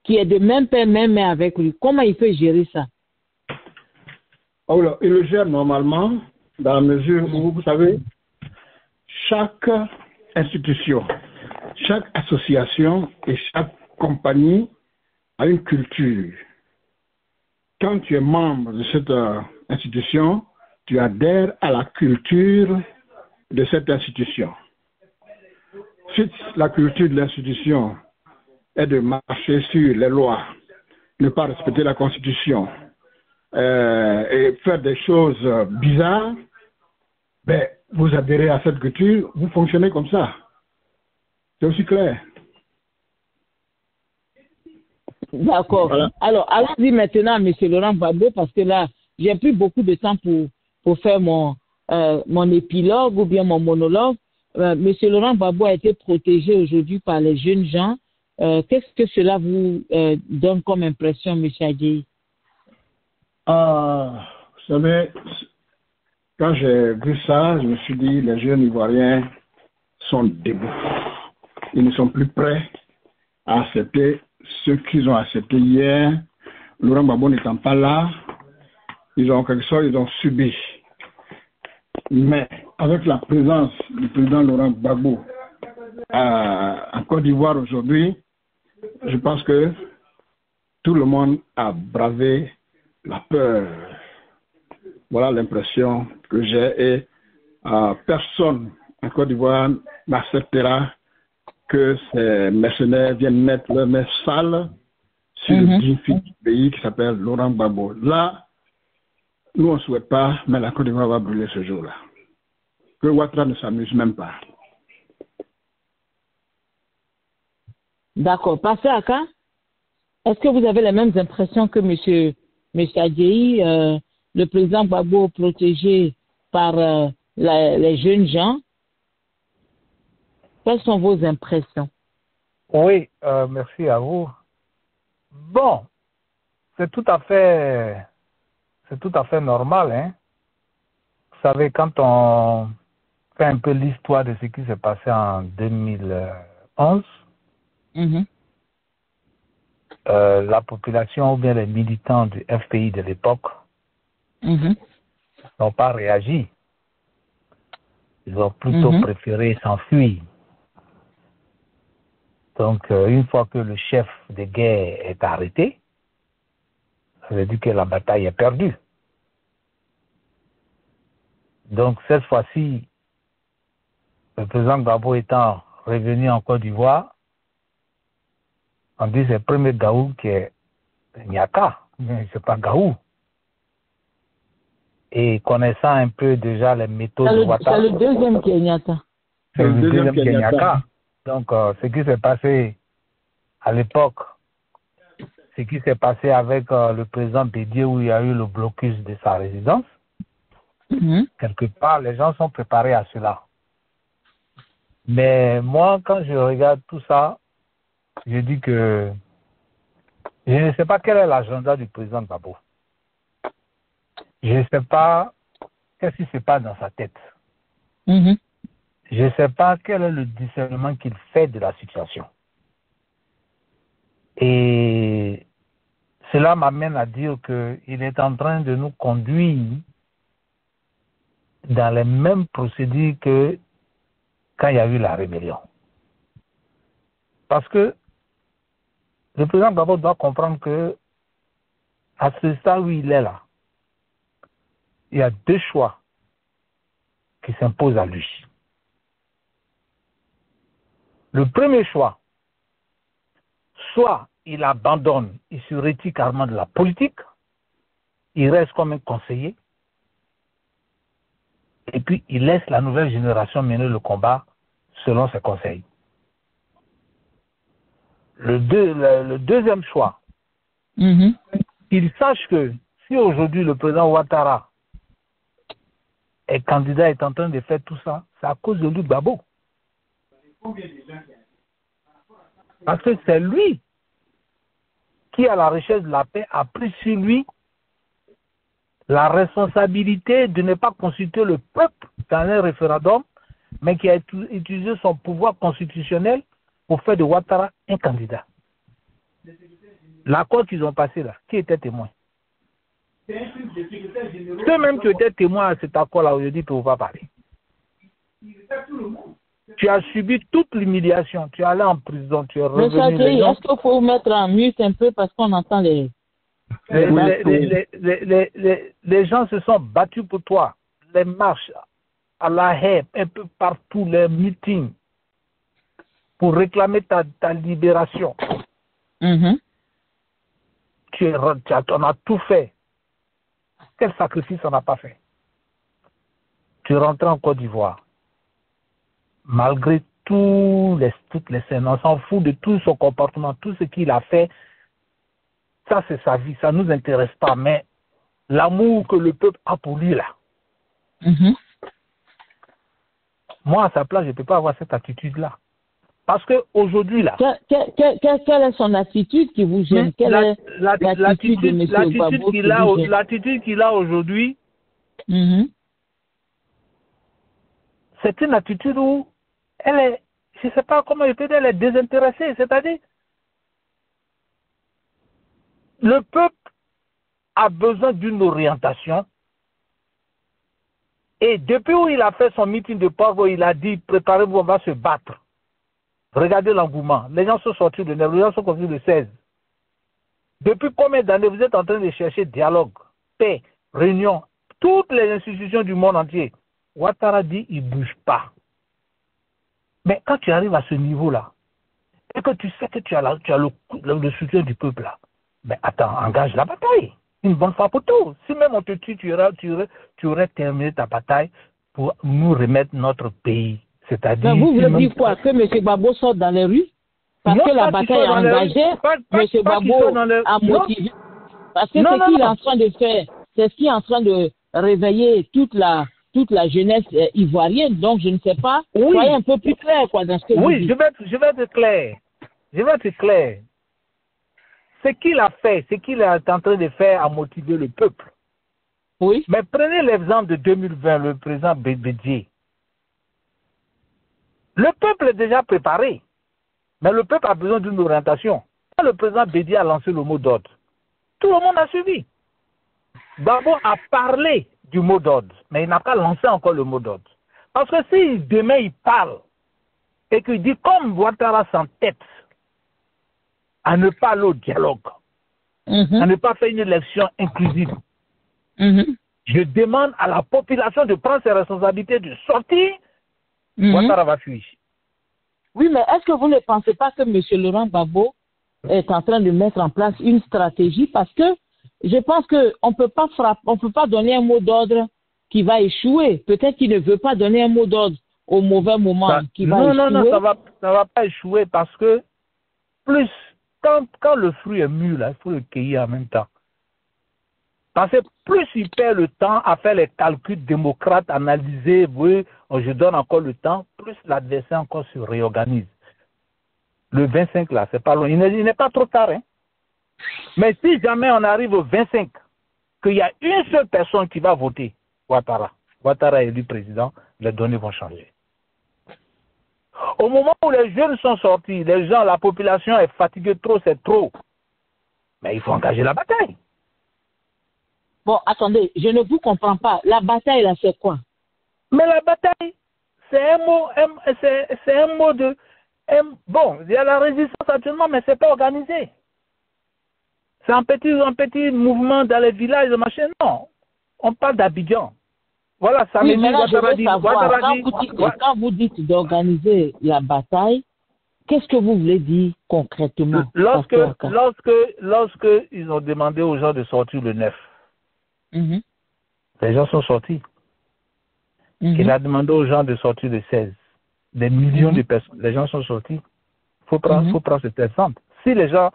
qui est de même père, même mère avec lui? Comment il peut gérer ça? Alors, il le gère normalement dans la mesure où, vous savez, chaque institution, chaque association et chaque compagnie a une culture. Quand tu es membre de cette institution, tu adhères à la culture de cette institution. si la culture de l'institution est de marcher sur les lois, ne pas respecter la Constitution et faire des choses bizarres, ben, vous adhérez à cette culture, vous fonctionnez comme ça. C'est aussi clair. D'accord. Voilà. Alors, allons-y maintenant, M. Laurent Gbagbo, parce que là, j'ai plus beaucoup de temps pour faire mon épilogue ou bien mon monologue. M. Laurent Gbagbo a été protégé aujourd'hui par les jeunes gens. Qu'est-ce que cela vous donne comme impression, M. Adjei? Vous savez, quand j'ai vu ça, je me suis dit, les jeunes Ivoiriens sont debout. Ils ne sont plus prêts à accepter ce qu'ils ont accepté hier. Laurent Gbagbo n'étant pas là, ils ont en quelque sorte, ils ont subi. Mais avec la présence du président Laurent Gbagbo en Côte d'Ivoire aujourd'hui, je pense que tout le monde a bravé la peur. Voilà l'impression que j'ai et personne en Côte d'Ivoire n'acceptera que ces mercenaires viennent mettre leurs mains sales sur le digne fils du pays qui s'appelle Laurent Gbagbo. Là, nous on ne souhaite pas, mais la Côte d'Ivoire va brûler ce jour-là. Que Ouattara ne s'amuse même pas. D'accord. Passez à quand? Est-ce que vous avez les mêmes impressions que M. Adjei, le président Gbagbo protégé par les jeunes gens? Quelles sont vos impressions? Oui, merci à vous. Bon, c'est tout à fait normal, hein. Vous savez, quand on fait un peu l'histoire de ce qui s'est passé en 2011, la population ou bien les militants du FPI de l'époque n'ont pas réagi. Ils ont plutôt préféré s'enfuir. Donc, une fois que le chef de guerre est arrêté, ça veut dire que la bataille est perdue. Donc, cette fois-ci, le président Gbagbo étant revenu en Côte d'Ivoire, on dit c'est le premier Gaou qui est Nyaka, mais c'est pas Gaou. Et connaissant un peu déjà les méthodes de Ouattara. C'est le deuxième qui est Nyaka. C'est le deuxième qui est Nyaka. Donc, ce qui s'est passé à l'époque, ce qui s'est passé avec le président Bédié où il y a eu le blocus de sa résidence, quelque part, les gens sont préparés à cela. Mais moi, quand je regarde tout ça, je dis que je ne sais pas quel est l'agenda du président Gbagbo. Je ne sais pas qu'est-ce qui se passe dans sa tête. Je ne sais pas quel est le discernement qu'il fait de la situation. Et cela m'amène à dire qu'il est en train de nous conduire dans les mêmes procédures que quand il y a eu la rébellion. Parce que le président Gbagbo doit comprendre que à ce stade où il est là, il y a deux choix qui s'imposent à lui. Le premier choix, soit il abandonne, il se retire carrément de la politique, il reste comme un conseiller, et puis il laisse la nouvelle génération mener le combat selon ses conseils. Le deuxième choix, il sache que si aujourd'hui le président Ouattara est candidat, est en train de faire tout ça, c'est à cause de lui, Gbagbo. Parce que c'est lui qui, à la recherche de la paix, a pris sur lui la responsabilité de ne pas consulter le peuple dans un référendum, mais qui a utilisé son pouvoir constitutionnel pour faire de Ouattara un candidat. L'accord qu'ils ont passé là, qui était témoin? Ceux-mêmes qui étaient témoins à cet accord-là, aujourd'hui, ne peuvent pas parler. Tu as subi toute l'humiliation, tu es allé en prison, tu es revenu. Est-ce qu'il faut mettre en mute un peu parce qu'on entend les gens se sont battus pour toi. Les marches à La Haye, un peu partout, les meetings. pour réclamer ta libération. Mhm. On a tout fait. Quel sacrifice on n'a pas fait? Tu rentres en Côte d'Ivoire. Malgré toutes les scènes, on s'en fout de tout son comportement, tout ce qu'il a fait. Ça, c'est sa vie, ça ne nous intéresse pas. Mais l'amour que le peuple a pour lui, là. Mhm. Moi, à sa place, je ne peux pas avoir cette attitude-là. Parce qu'aujourd'hui, là... Quelle est son attitude qui vous gêne? Quelle est l'attitude de M. Gbagbo qui vous gêne? L'attitude qu'il a aujourd'hui, c'est une attitude où elle est, je ne sais pas comment je peux dire, elle est désintéressée. C'est-à-dire, le peuple a besoin d'une orientation. Et depuis où il a fait son meeting de Porvo, il a dit, préparez-vous, on va se battre. Regardez l'engouement. Les gens sont sortis de 9, les gens sont sortis de 16. Depuis combien d'années vous êtes en train de chercher dialogue, paix, réunion, toutes les institutions du monde entier? Ouattara dit, il ne bouge pas. Mais quand tu arrives à ce niveau-là, et que tu sais que tu as le soutien du peuple là, mais attends, engage la bataille. Une bonne fois pour tout. Si même on te tue, tu aurais terminé ta bataille pour nous remettre notre pays. C'est-à-dire... Vous voulez dire quoi? Que M. Gbagbo sort dans les rues? Parce que la bataille est engagée, M. Gbagbo a motivé. Parce que ce qu'il est en train de faire, c'est ce qui est en train de réveiller toute la jeunesse ivoirienne. Donc, je ne sais pas. Oui. Soyez un peu plus clair quoi, dans ce que vous dites. Oui, je vais être clair. Je vais être clair. Ce qu'il a fait, ce qu'il est en train de faire a motivé le peuple. Oui. Mais prenez l'exemple de 2020, le président Bédié. Le peuple est déjà préparé. Mais le peuple a besoin d'une orientation. Quand le président Bédié a lancé le mot d'ordre, tout le monde a suivi. Gbagbo a parlé du mot d'ordre, mais il n'a pas lancé encore le mot d'ordre. Parce que si demain il parle et qu'il dit comme Ouattara s'entête à ne pas aller au dialogue, à ne pas faire une élection inclusive, je demande à la population de prendre ses responsabilités, de sortir, Ouattara va fuir. Oui, mais est-ce que vous ne pensez pas que M. Laurent Gbagbo est en train de mettre en place une stratégie? Parce que je pense qu'on ne peut pas donner un mot d'ordre qui va échouer. Peut-être qu'il ne veut pas donner un mot d'ordre au mauvais moment qui va échouer. Non, ça va pas échouer parce que plus, quand le fruit est mûr, là, il faut le cueillir en même temps. Parce que plus il perd le temps à faire les calculs démocrates, analyser, oui, je donne encore le temps, plus l'adversaire encore se réorganise. Le 25 là, c'est pas loin. Il n'est pas trop tard. Hein? Mais si jamais on arrive au 25, qu'il y a une seule personne qui va voter, Ouattara est élu président, les données vont changer. Au moment où les jeunes sont sortis, les gens, la population est fatiguée trop, c'est trop. Mais il faut engager la bataille. Bon, attendez, je ne vous comprends pas. La bataille, là, c'est quoi? Mais la bataille, c'est un mot de... Bon, il y a la résistance actuellement, mais ce n'est pas organisé. C'est un petit mouvement dans les villages, machin. Non, on parle d'Abidjan. Voilà, ça oui, maintenant, je veux savoir, quand vous dites d'organiser la bataille, qu'est-ce que vous voulez dire concrètement? Lorsque ils ont demandé aux gens de sortir le 9, les gens sont sortis. Il a demandé aux gens de sortir le 16. Des millions de personnes, les gens sont sortis. Il faut prendre cet exemple. Si les gens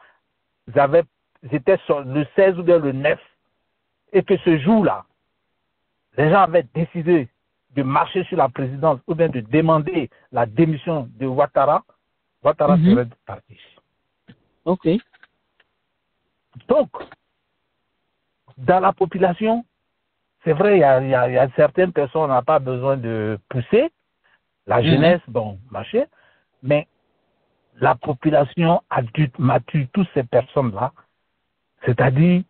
étaient sur le 16 ou bien le 9, et que ce jour-là, les gens avaient décidé de marcher sur la présidence ou bien de demander la démission de Ouattara serait parti. Ok. Donc, dans la population, c'est vrai, il y a certaines personnes, on n'a pas besoin de pousser. La jeunesse, bon, marcher. Mais la population adulte, mature, toutes ces personnes-là, c'est-à-dire,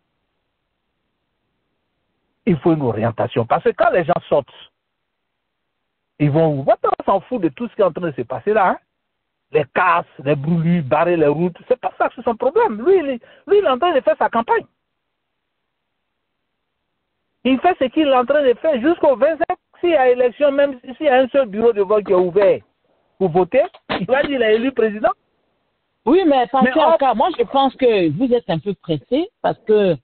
il faut une orientation. Parce que quand les gens sortent, ils vont... Ouattara s'en fout de tout ce qui est en train de se passer là. Hein? Les casses, les brûlures, barrer les routes. C'est pas ça que c'est son problème. Lui, il est en train de faire sa campagne. Il fait ce qu'il est en train de faire jusqu'au 25. S'il y a élection, même s'il y a un seul bureau de vote qui est ouvert pour voter, Il va dire qu'il est élu président. Oui, mais Pasteur, moi je pense que vous êtes un peu pressé parce que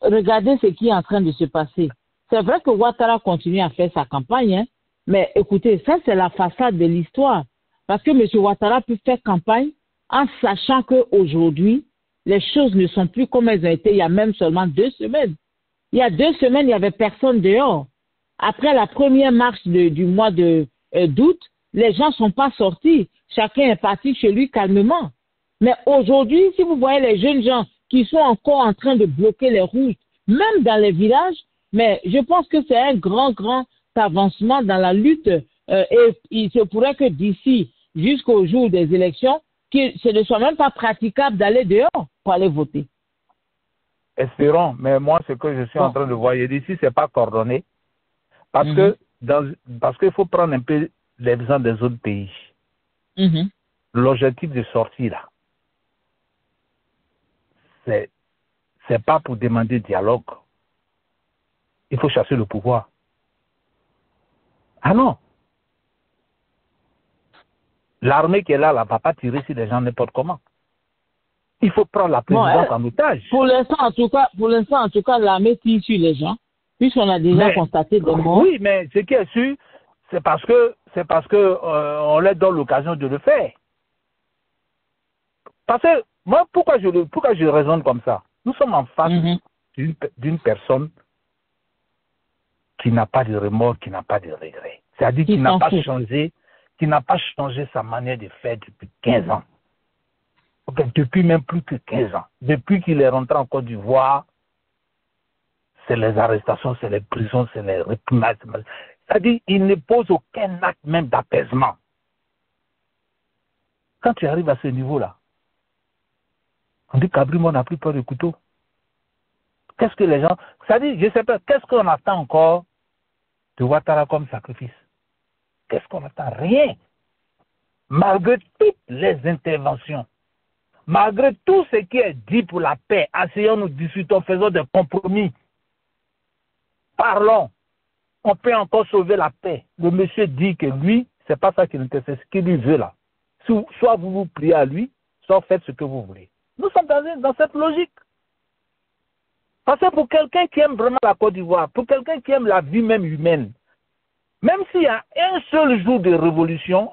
regardez ce qui est en train de se passer. C'est vrai que Ouattara continue à faire sa campagne, hein, mais écoutez, ça c'est la façade de l'histoire. Parce que M. Ouattara peut faire campagne en sachant qu'aujourd'hui, les choses ne sont plus comme elles ont été il y a même seulement 2 semaines. Il y a 2 semaines, il n'y avait personne dehors. Après la première marche du mois d'août, les gens ne sont pas sortis. Chacun est parti chez lui calmement. Mais aujourd'hui, si vous voyez les jeunes gens qui sont encore en train de bloquer les routes, même dans les villages, mais je pense que c'est un grand avancement dans la lutte. Et il se pourrait que d'ici jusqu'au jour des élections, que ce ne soit même pas praticable d'aller dehors pour aller voter. Espérons, mais moi, ce que je suis en train de voir ici, c'est pas coordonné. Parce qu'il faut prendre un peu l'exemple des autres pays. L'objectif de sortie, là, c'est pas pour demander dialogue. Il faut chasser le pouvoir. Ah non. L'armée qui est là, ne va pas tirer sur les gens n'importe comment. Il faut prendre la présidence en otage. Pour l'instant, en tout cas, l'armée tire sur les gens, puisqu'on a déjà constaté des morts. Oui, mais ce qui est sûr, c'est parce que on leur donne l'occasion de le faire. Parce que moi, pourquoi je raisonne comme ça? Nous sommes en face d'une personne qui n'a pas de remords, qui n'a pas de regrets. C'est-à-dire qui n'a pas changé sa manière de faire depuis 15 ans. Depuis même plus que 15 ans. Depuis qu'il est rentré en Côte d'Ivoire, c'est les arrestations, c'est les prisons, c'est les réprimandes. C'est-à-dire qu'il ne pose aucun acte même d'apaisement. Quand tu arrives à ce niveau-là, on dit qu'Abrimo n'a plus peur de couteau. Qu'est-ce que les gens... C'est-à-dire, je ne sais pas, qu'est-ce qu'on attend encore de Ouattara comme sacrifice? Qu'est-ce qu'on attend? Rien. Malgré toutes les interventions, malgré tout ce qui est dit pour la paix, asseyons-nous, discutons, faisons des compromis. Parlons. On peut encore sauver la paix. Le monsieur dit que lui, c'est pas ça qu'il intéresse, ce qu'il lui veut là. Soit vous vous priez à lui, soit faites ce que vous voulez. Nous sommes dans cette logique. Parce que pour quelqu'un qui aime vraiment la Côte d'Ivoire, pour quelqu'un qui aime la vie même humaine, même s'il y a un seul jour de révolution,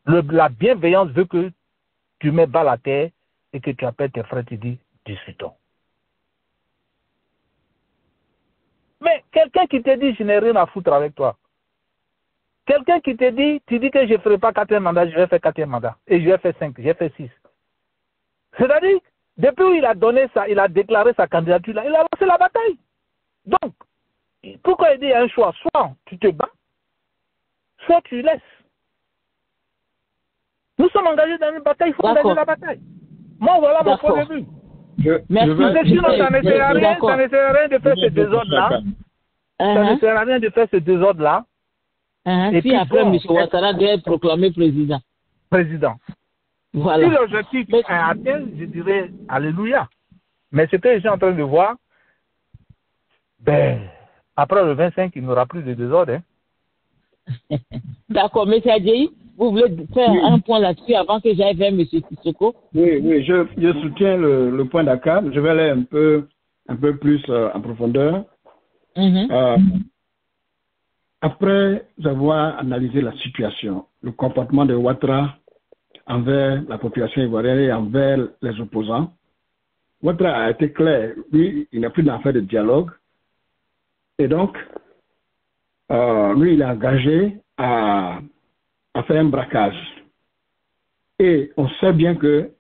la bienveillance veut que tu mets bas la terre et que tu appelles tes frères, tu dis, discutons. Mais quelqu'un qui te dit, je n'ai rien à foutre avec toi. Quelqu'un qui te dit, tu dis que je ne ferai pas 4e mandat, je vais faire 4e mandat. Et je vais faire 5, je vais faire 6. C'est-à-dire, depuis où il a donné ça, il a déclaré sa candidature, là, il a lancé la bataille. Donc, pourquoi il dit il y a un choix? Soit tu te bats, soit tu laisses. Nous sommes engagés dans une bataille, il faut engager la bataille. Moi, voilà mon point de vue. Sinon, ça ne sert à rien de faire ce désordre-là. Ça ne sert à rien de faire ce désordre-là. Et puis après, M. Ouattara doit être proclamé président. Voilà. Si l'objectif est atteint, je dirais Alléluia. Mais ce que je suis en train de voir, après le 25, il n'y aura plus de désordre. Hein. D'accord, M. Adjaï, vous voulez faire un point là-dessus avant que j'aille vers M. Sissoko? Oui, je soutiens le point d'Akam. Je vais aller un peu plus en profondeur. Après avoir analysé la situation, le comportement de Ouattara envers la population ivoirienne et envers les opposants, Ouattara a été clair. Lui, il n'a plus d'affaire de dialogue. Et donc, lui, il est engagé à faire un braquage. Et on sait bien que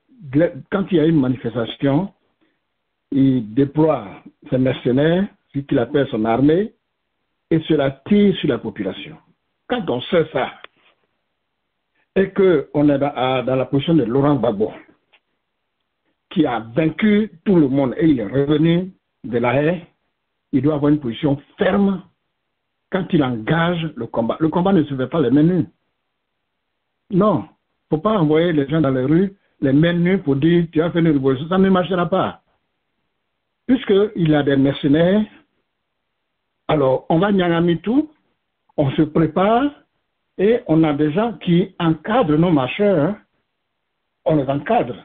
quand il y a une manifestation, il déploie ses mercenaires, ce qu'il appelle son armée, et cela tire sur la population. Quand on sait ça, et qu'on est dans la position de Laurent Gbagbo, qui a vaincu tout le monde et il est revenu de la haie, il doit avoir une position ferme quand il engage le combat. Le combat ne se fait pas les mains nues. Non, il ne faut pas envoyer les gens dans les rues, les mains nues pour dire tu as fait une révolution, ça ne marchera pas. Puisqu'il a des mercenaires, alors on va Nyangamitu, on se prépare, Et on a des gens qui encadrent nos marcheurs. Hein. On les encadre.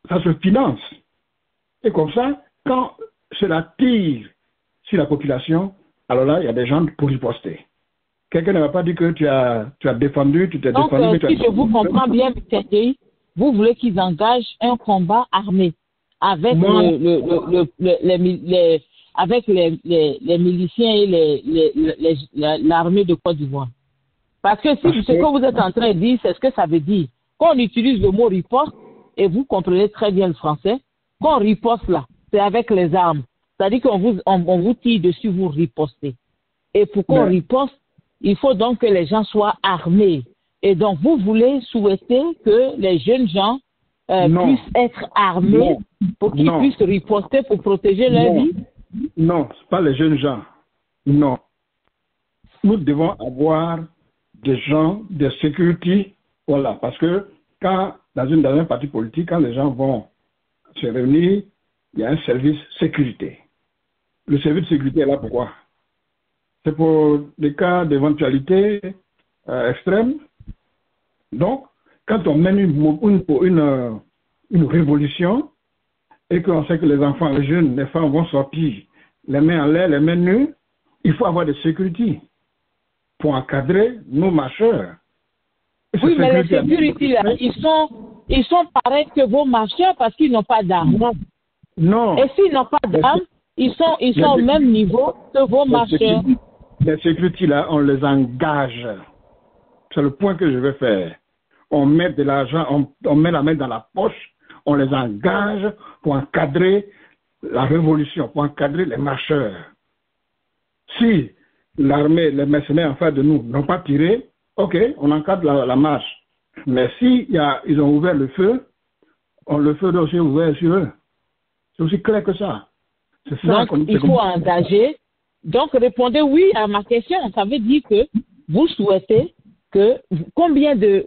Ça se finance. Et comme ça, quand cela tire sur la population, alors là, il y a des gens pour riposter. Quelqu'un ne va pas dire que tu as défendu, tu t'es défendu. Donc, si je vous comprends bien, vous voulez qu'ils engagent un combat armé avec avec les miliciens et l'armée de Côte d'Ivoire. Parce que si ce que vous êtes en train de dire, c'est ce que ça veut dire. Quand on utilise le mot riposte, et vous comprenez très bien le français, quand on riposte là, c'est avec les armes. C'est-à-dire qu'on vous tire dessus, vous ripostez. Et pour qu'on riposte, il faut donc que les gens soient armés. Et donc, vous souhaitez que les jeunes gens puissent être armés pour qu'ils puissent riposter pour protéger leur vie? Non, ce pas les jeunes gens. Non. Nous devons avoir des gens de sécurité. Voilà, parce que quand, dans un parti politique, quand les gens vont se réunir, il y a un service sécurité. Le service de sécurité est là pourquoi? C'est pour des cas d'éventualité extrême. Donc, quand on mène une révolution et qu'on sait que les enfants, les jeunes, les femmes vont sortir les mains en l'air, les mains nues, il faut avoir des sécurités pour encadrer nos marcheurs. Oui, mais les sécurités, là, ils sont pareils que vos marcheurs parce qu'ils n'ont pas d'armes. Non. Et s'ils n'ont pas d'armes, ils sont au même niveau que vos marcheurs. Les sécurités, là, on les engage. C'est le point que je vais faire. On met de l'argent, on met la main dans la poche, on les engage pour encadrer la révolution, pour encadrer les marcheurs. Si l'armée, les mercenaires en face de nous n'ont pas tiré, ok, on encadre la marche. Mais si ils ont ouvert le feu, le feu doit aussi ouvert sur eux. C'est aussi clair que ça. C'est ça. Donc, il faut engager. Donc, répondez oui à ma question. Ça veut dire que vous souhaitez que combien de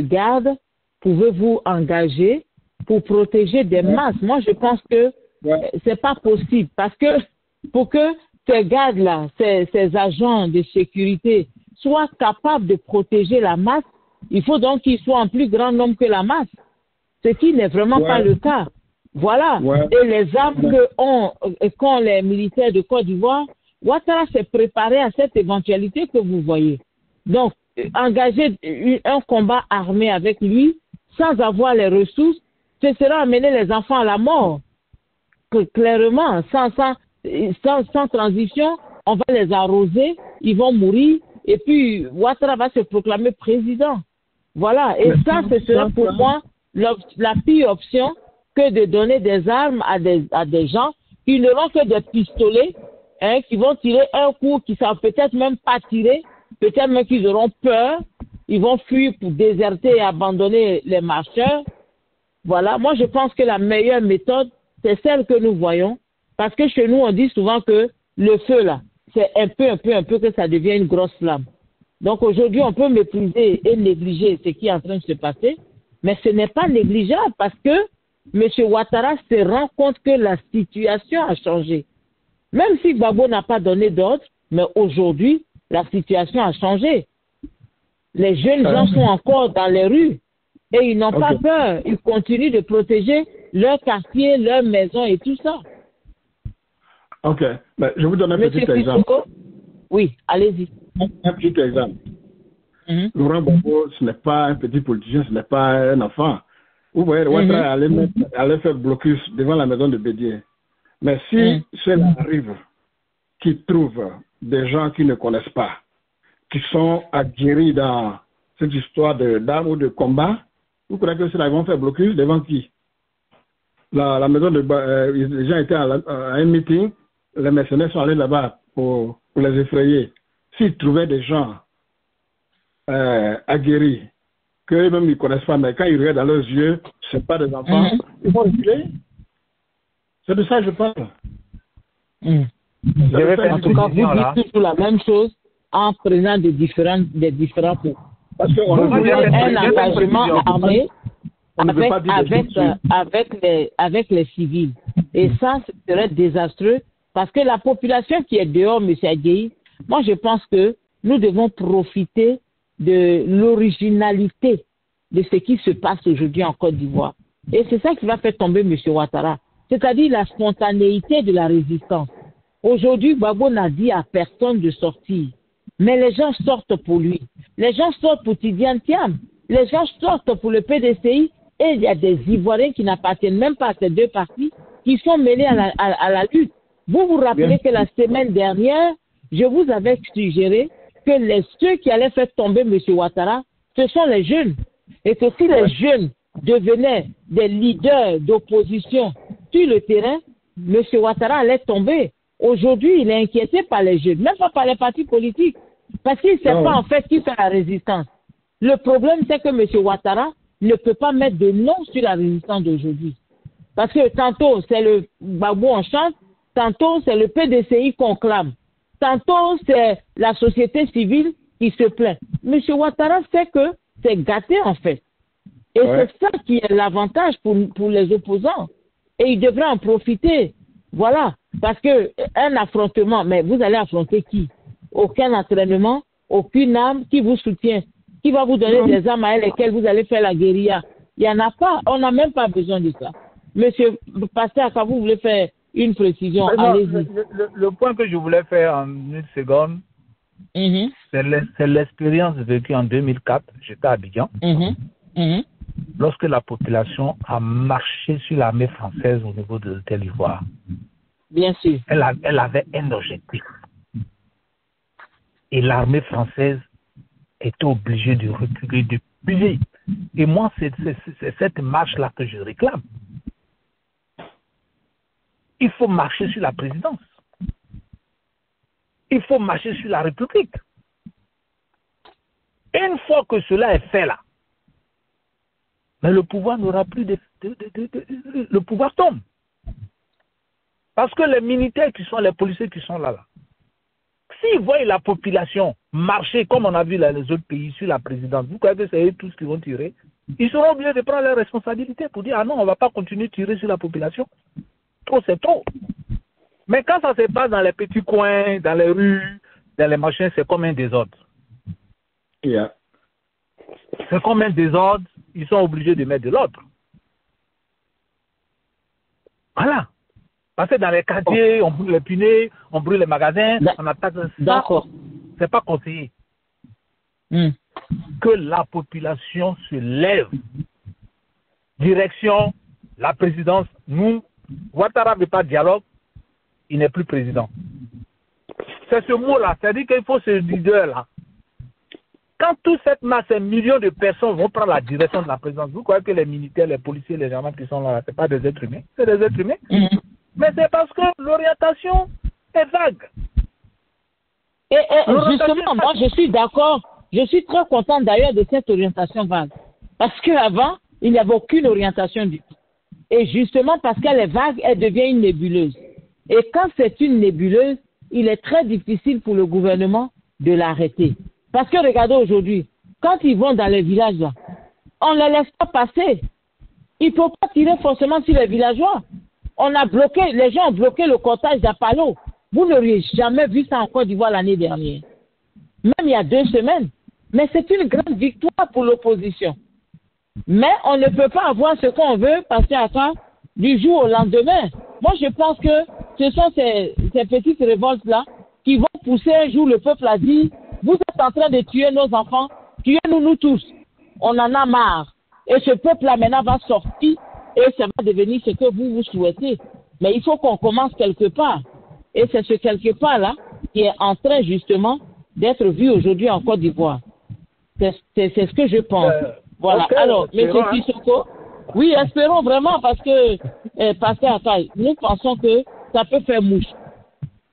gardes pouvez-vous engager pour protéger des masses? Moi, je pense que c'est pas possible parce que pour que ces gardes-là, ces agents de sécurité soient capables de protéger la masse, il faut donc qu'ils soient en plus grand nombre que la masse, ce qui n'est vraiment pas le cas. Voilà. Et les armes qu'ont les militaires de Côte d'Ivoire, Ouattara s'est préparé à cette éventualité que vous voyez. Donc, engager un combat armé avec lui, sans avoir les ressources, ce sera amener les enfants à la mort. Clairement, sans transition, on va les arroser, ils vont mourir, et puis Ouattara va se proclamer président. Voilà. Et ça, ce sera pour moi la pire option que de donner des armes à des gens qui n'auront que des pistolets, qui vont tirer un coup, qui ne savent peut-être même pas tirer, peut-être même qu'ils auront peur, ils vont fuir pour déserter et abandonner les marcheurs. Voilà, moi je pense que la meilleure méthode, c'est celle que nous voyons, parce que chez nous on dit souvent que le feu là, c'est un peu que ça devient une grosse flamme. Donc aujourd'hui on peut mépriser et négliger ce qui est en train de se passer, mais ce n'est pas négligeable parce que M. Ouattara se rend compte que la situation a changé. Même si Gbagbo n'a pas donné d'ordre, mais aujourd'hui, la situation a changé. Les jeunes gens sont encore dans les rues et ils n'ont pas peur. Ils continuent de protéger leur quartier, leur maison et tout ça. Ok. Ben, je vous donne un petit exemple. Oui, allez-y. Un petit exemple. Laurent Gbagbo, ce n'est pas un petit politicien, ce n'est pas un enfant. Vous voyez, Ouattara allait faire blocus devant la maison de Bédier. Mais si cela arrive, qu'ils trouvent des gens qui ne connaissent pas, qui sont aguerris dans cette histoire d'armes ou de combat, vous croyez que cela vont faire blocus devant qui? La maison de les gens étaient à un meeting, les mercenaires sont allés là-bas pour les effrayer. S'ils trouvaient des gens aguerris, qu'eux-mêmes ils ne connaissent pas, mais quand ils regardent dans leurs yeux, ce ne sont pas des enfants, ils vont reculer. C'est de ça que je parle. En tout cas, vous dites toujours la même chose en prenant des différents points. Parce qu'on voulez un engagement armé avec les civils. Et ça, ce serait désastreux Parce que la population qui est dehors, M. Adjei, moi je pense que nous devons profiter de l'originalité de ce qui se passe aujourd'hui en Côte d'Ivoire. Et c'est ça qui va faire tomber M. Ouattara. C'est-à-dire la spontanéité de la résistance. Aujourd'hui, Gbagbo n'a dit à personne de sortir. Mais les gens sortent pour lui. Les gens sortent pour Tidiane Thiam. Les gens sortent pour le PDCI. Et il y a des Ivoiriens qui n'appartiennent même pas à ces deux partis, qui sont mêlés à la lutte. Vous vous rappelez que la semaine dernière, je vous avais suggéré que ceux qui allaient faire tomber M. Ouattara, ce sont les jeunes. Et que si les jeunes devenaient des leaders d'opposition sur le terrain, M. Ouattara allait tomber. Aujourd'hui, il est inquiété par les jeunes, même pas par les partis politiques, parce qu'il ne sait pas en fait qui fait la résistance. Le problème, c'est que M. Ouattara ne peut pas mettre de nom sur la résistance d'aujourd'hui. Parce que tantôt, c'est le Gbagbo en chante, tantôt, c'est le PDCI qu'on clame, tantôt, c'est la société civile qui se plaint. M. Ouattara sait que c'est gâté en fait. Et c'est ça qui est l'avantage pour les opposants. Et il devrait en profiter. Voilà. Parce que un affrontement, mais vous allez affronter qui? Aucun entraînement, aucune arme qui vous soutient, qui va vous donner des armes avec lesquelles vous allez faire la guérilla. Il n'y en a pas. On n'a même pas besoin de ça. Monsieur Pasteur, quand vous voulez faire une précision, allez-y. Le point que je voulais faire en une seconde, c'est l'expérience vécue en 2004. J'étais à Abidjan. Lorsque la population a marché sur l'armée française au niveau de l'hôtel Ivoire. Bien sûr. Elle avait un objectif. Et l'armée française était obligée de reculer, de plier. Et moi, c'est cette marche-là que je réclame. Il faut marcher sur la présidence. Il faut marcher sur la République. Une fois que cela est fait là, mais le pouvoir n'aura plus le pouvoir tombe. Parce que les militaires qui sont, les policiers qui sont là, s'ils voient la population marcher comme on a vu dans les autres pays sur la présidence, vous croyez que c'est eux tous qui vont tirer? Ils seront obligés de prendre leurs responsabilités pour dire, ah non, on ne va pas continuer de tirer sur la population. Trop, c'est trop. Mais quand ça se passe dans les petits coins, dans les rues, dans les machins, c'est comme un désordre. C'est comme un désordre, ils sont obligés de mettre de l'ordre. Voilà. Parce que dans les quartiers, on brûle les punais, on brûle les magasins, on attaque ça. D'accord. C'est pas conseillé. Que la population se lève. Direction, la présidence, nous, Ouattara ne veut pas de dialogue, il n'est plus président. C'est ce mot-là, c'est-à-dire qu'il faut ce leader-là. Quand toute cette masse, ces millions de personnes vont prendre la direction de la présidence, vous croyez que les militaires, les policiers, les gendarmes qui sont là, ce n'est pas des êtres humains, c'est des êtres humains. Mais c'est parce que l'orientation est vague. Et justement, moi je suis d'accord, je suis très content d'ailleurs de cette orientation vague. Parce qu'avant, il n'y avait aucune orientation du tout. Et justement parce qu'elle est vague, elle devient une nébuleuse. Et quand c'est une nébuleuse, il est très difficile pour le gouvernement de l'arrêter. Parce que regardez aujourd'hui, quand ils vont dans les villages, là, on ne les laisse pas passer. Il ne faut pas tirer forcément sur les villageois. On a bloqué, les gens ont bloqué le cortège d'Apalo. Vous n'auriez jamais vu ça en Côte d'Ivoire l'année dernière. Même il y a 2 semaines. Mais c'est une grande victoire pour l'opposition. Mais on ne peut pas avoir ce qu'on veut passer à ça du jour au lendemain. Moi, je pense que ce sont ces petites révoltes-là qui vont pousser un jour le peuple à dire « Vous êtes en train de tuer nos enfants, tuez-nous nous tous. On en a marre. » Et ce peuple-là maintenant va sortir et ça va devenir ce que vous souhaitez. Mais il faut qu'on commence quelque part. Et c'est ce quelque part-là qui est en train justement d'être vu aujourd'hui en Côte d'Ivoire. C'est ce que je pense. Voilà. Okay, alors, M. Sissoko, oui, espérons vraiment parce que, Pasteur Akai, nous pensons que ça peut faire mouche.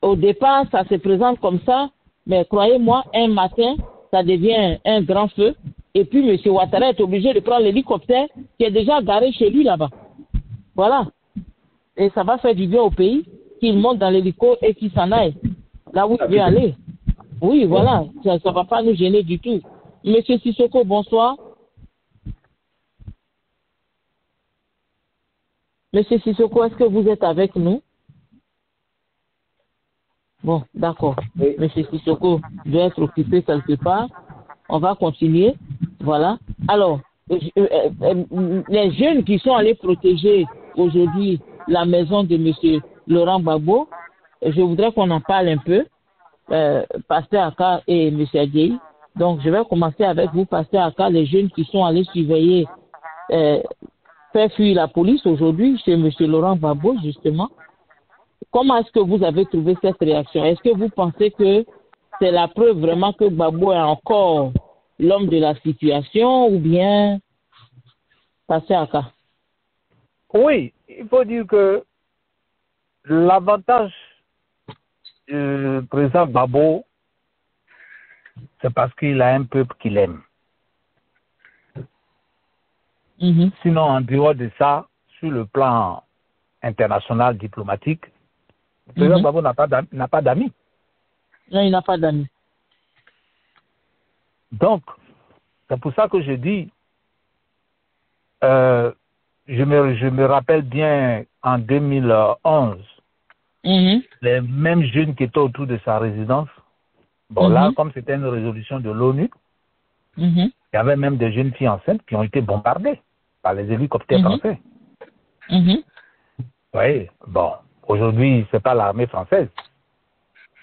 Au départ, ça se présente comme ça, mais croyez-moi, un matin, ça devient un grand feu. Et puis, M. Ouattara est obligé de prendre l'hélicoptère qui est déjà garé chez lui là-bas. Voilà. Et ça va faire du bien au pays qu'il monte dans l'hélico et qu'il s'en aille là où il veut aller. Oui, voilà. Ça ne va pas nous gêner du tout. M. Sissoko, bonsoir. M. Sissoko, est-ce que vous êtes avec nous? Bon, d'accord. Oui. Monsieur Sissoko doit être occupé quelque part. On va continuer. Voilà. Alors, les jeunes qui sont allés protéger aujourd'hui la maison de monsieur Laurent Gbagbo, je voudrais qu'on en parle un peu, Pasteur Aka et monsieur Adjei. Donc, je vais commencer avec vous, Pasteur Aka, les jeunes qui sont allés surveiller, faire fuir la police aujourd'hui chez monsieur Laurent Gbagbo, justement. Comment est-ce que vous avez trouvé cette réaction? Est-ce que vous pensez que c'est la preuve vraiment que Gbagbo est encore l'homme de la situation ou bien passer à cas? Oui, il faut dire que l'avantage du président Gbagbo, c'est parce qu'il a un peuple qu'il aime. Sinon, en dehors de ça, sur le plan international diplomatique, le président Gbagbo n'a pas d'amis. Non, il n'a pas d'amis. Donc, c'est pour ça que je dis, je me rappelle bien en 2011, les mêmes jeunes qui étaient autour de sa résidence, bon là, comme c'était une résolution de l'ONU, il y avait même des jeunes filles enceintes qui ont été bombardées par les hélicoptères français. Oui, bon, aujourd'hui, ce n'est pas l'armée française,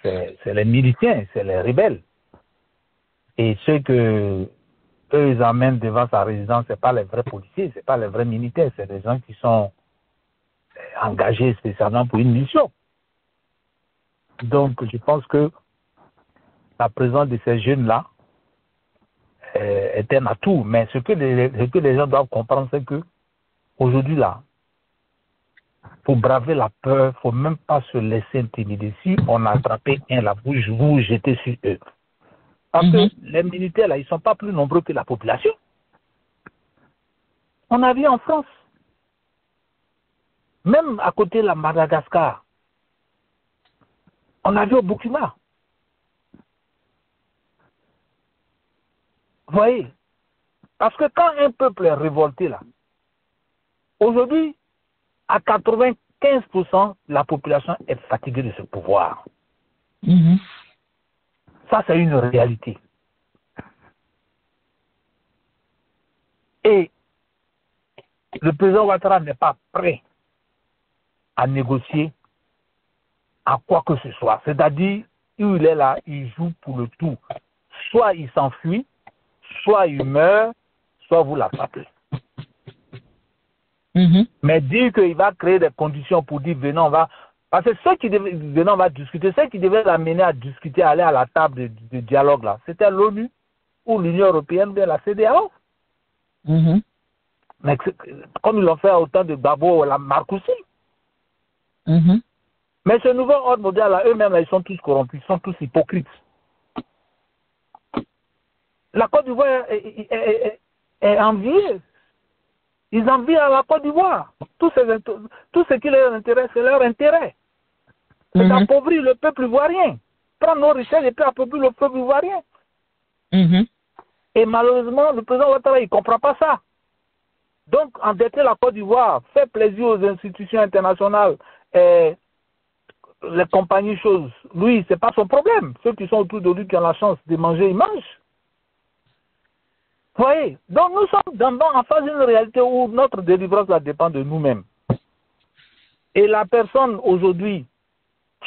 c'est les miliciens, c'est les rebelles. Et ceux que eux, ils emmènent devant sa résidence, ce n'est pas les vrais policiers, ce n'est pas les vrais militaires, c'est des gens qui sont engagés spécialement pour une mission. Donc, je pense que la présence de ces jeunes-là est un atout. Mais ce que les gens doivent comprendre, c'est que aujourd'hui, là, pour braver la peur, il ne faut même pas se laisser intimider. Si on a attrapé un là, vous jetez sur eux. Parce que les militaires, là, ils ne sont pas plus nombreux que la population. On a vu en France, même à côté de la Madagascar, on a vu au Burkina. Vous voyez? Parce que quand un peuple est révolté, là, aujourd'hui, à 95%, la population est fatiguée de ce pouvoir. Ça, c'est une réalité. Et le président Ouattara n'est pas prêt à négocier à quoi que ce soit. C'est-à-dire, où il est là, il joue pour le tout. Soit il s'enfuit, soit il meurt, soit vous l'attrapez. Mais dire qu'il va créer des conditions pour dire, venez, on va... Parce que ceux qui devaient, on va discuter, ceux qui devaient l'amener à discuter, à aller à la table de dialogue, là, c'était l'ONU ou l'Union européenne ou bien la CEDEAO. Mais comme ils l'ont fait autant de Gbagbo, la Marcoussi. Mais ce nouveau ordre mondial, là, eux-mêmes, là, ils sont tous corrompus, ils sont tous hypocrites. La Côte d'Ivoire est enviée. Ils envient à la Côte d'Ivoire. Tout ce qui leur intéresse, c'est leur intérêt. C'est d'appauvrir le peuple ivoirien. Prendre nos richesses et puis appauvrir le peuple ivoirien. Et malheureusement, le président Ouattara, il ne comprend pas ça. Donc, endetter la Côte d'Ivoire, faire plaisir aux institutions internationales, les compagnies choses, lui, ce n'est pas son problème. Ceux qui sont autour de lui, qui ont la chance de manger, ils mangent. Vous voyez? Donc, nous sommes en face d'une réalité où notre délivrance là, dépend de nous-mêmes. Et la personne, aujourd'hui,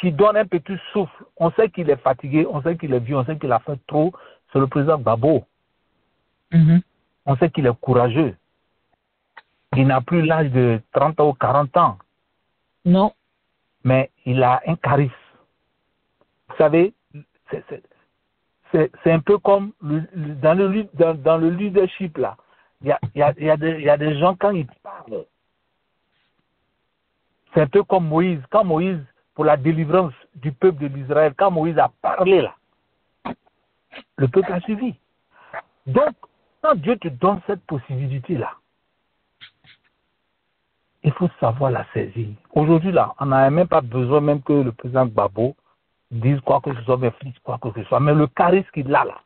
qui donne un petit souffle, on sait qu'il est fatigué, on sait qu'il est vieux, on sait qu'il a fait trop, c'est le président Gbagbo. On sait qu'il est courageux. Il n'a plus l'âge de 30 ou 40 ans. Non. Mais il a un charisme. Vous savez, c'est un peu comme dans le leadership, là. Il y a des gens, quand ils parlent, c'est un peu comme Moïse. Quand Moïse, pour la délivrance du peuple de l'Israël, quand Moïse a parlé, là, le peuple a suivi. Donc, quand Dieu te donne cette possibilité-là, il faut savoir la saisir. Aujourd'hui, là, on n'a même pas besoin même que le président Gbagbo dise quoi que ce soit, mais flic, quoi que ce soit. Mais le charisme qu'il a là,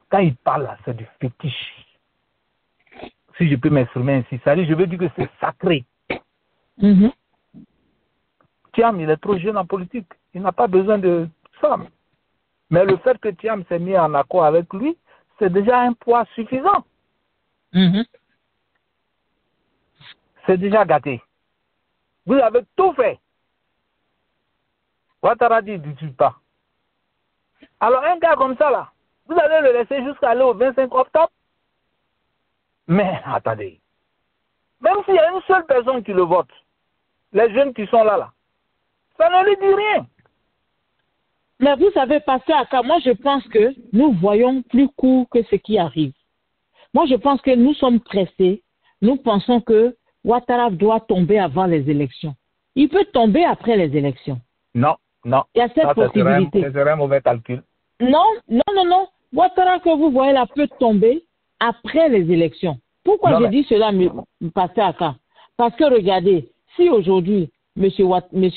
quand il parle là, c'est du fétiche. Si je peux m'exprimer ainsi, ça dit, je veux dire que c'est sacré. Tu Thiam, il est trop jeune en politique. Il n'a pas besoin de ça. Mais le fait que Thiam s'est mis en accord avec lui, c'est déjà un poids suffisant. C'est déjà gâté. Vous avez tout fait. Ouattara dit, dis-tu pas. Alors un gars comme ça, là, vous allez le laisser jusqu'à aller au 25 octobre? Mais attendez. Même s'il y a une seule personne qui le vote, les jeunes qui sont là, ça ne lui dit rien. Mais vous savez, Pasteur Aka, moi je pense que nous voyons plus court que ce qui arrive. Moi je pense que nous sommes pressés. Nous pensons que Ouattara doit tomber avant les élections. Il peut tomber après les élections. Non. Il y a cette possibilité. Ce serait un mauvais calcul. Non. Ouattara que vous voyez là peut tomber après les élections. Pourquoi je dis cela, Pasteur Aka? Parce que regardez, si aujourd'hui, M.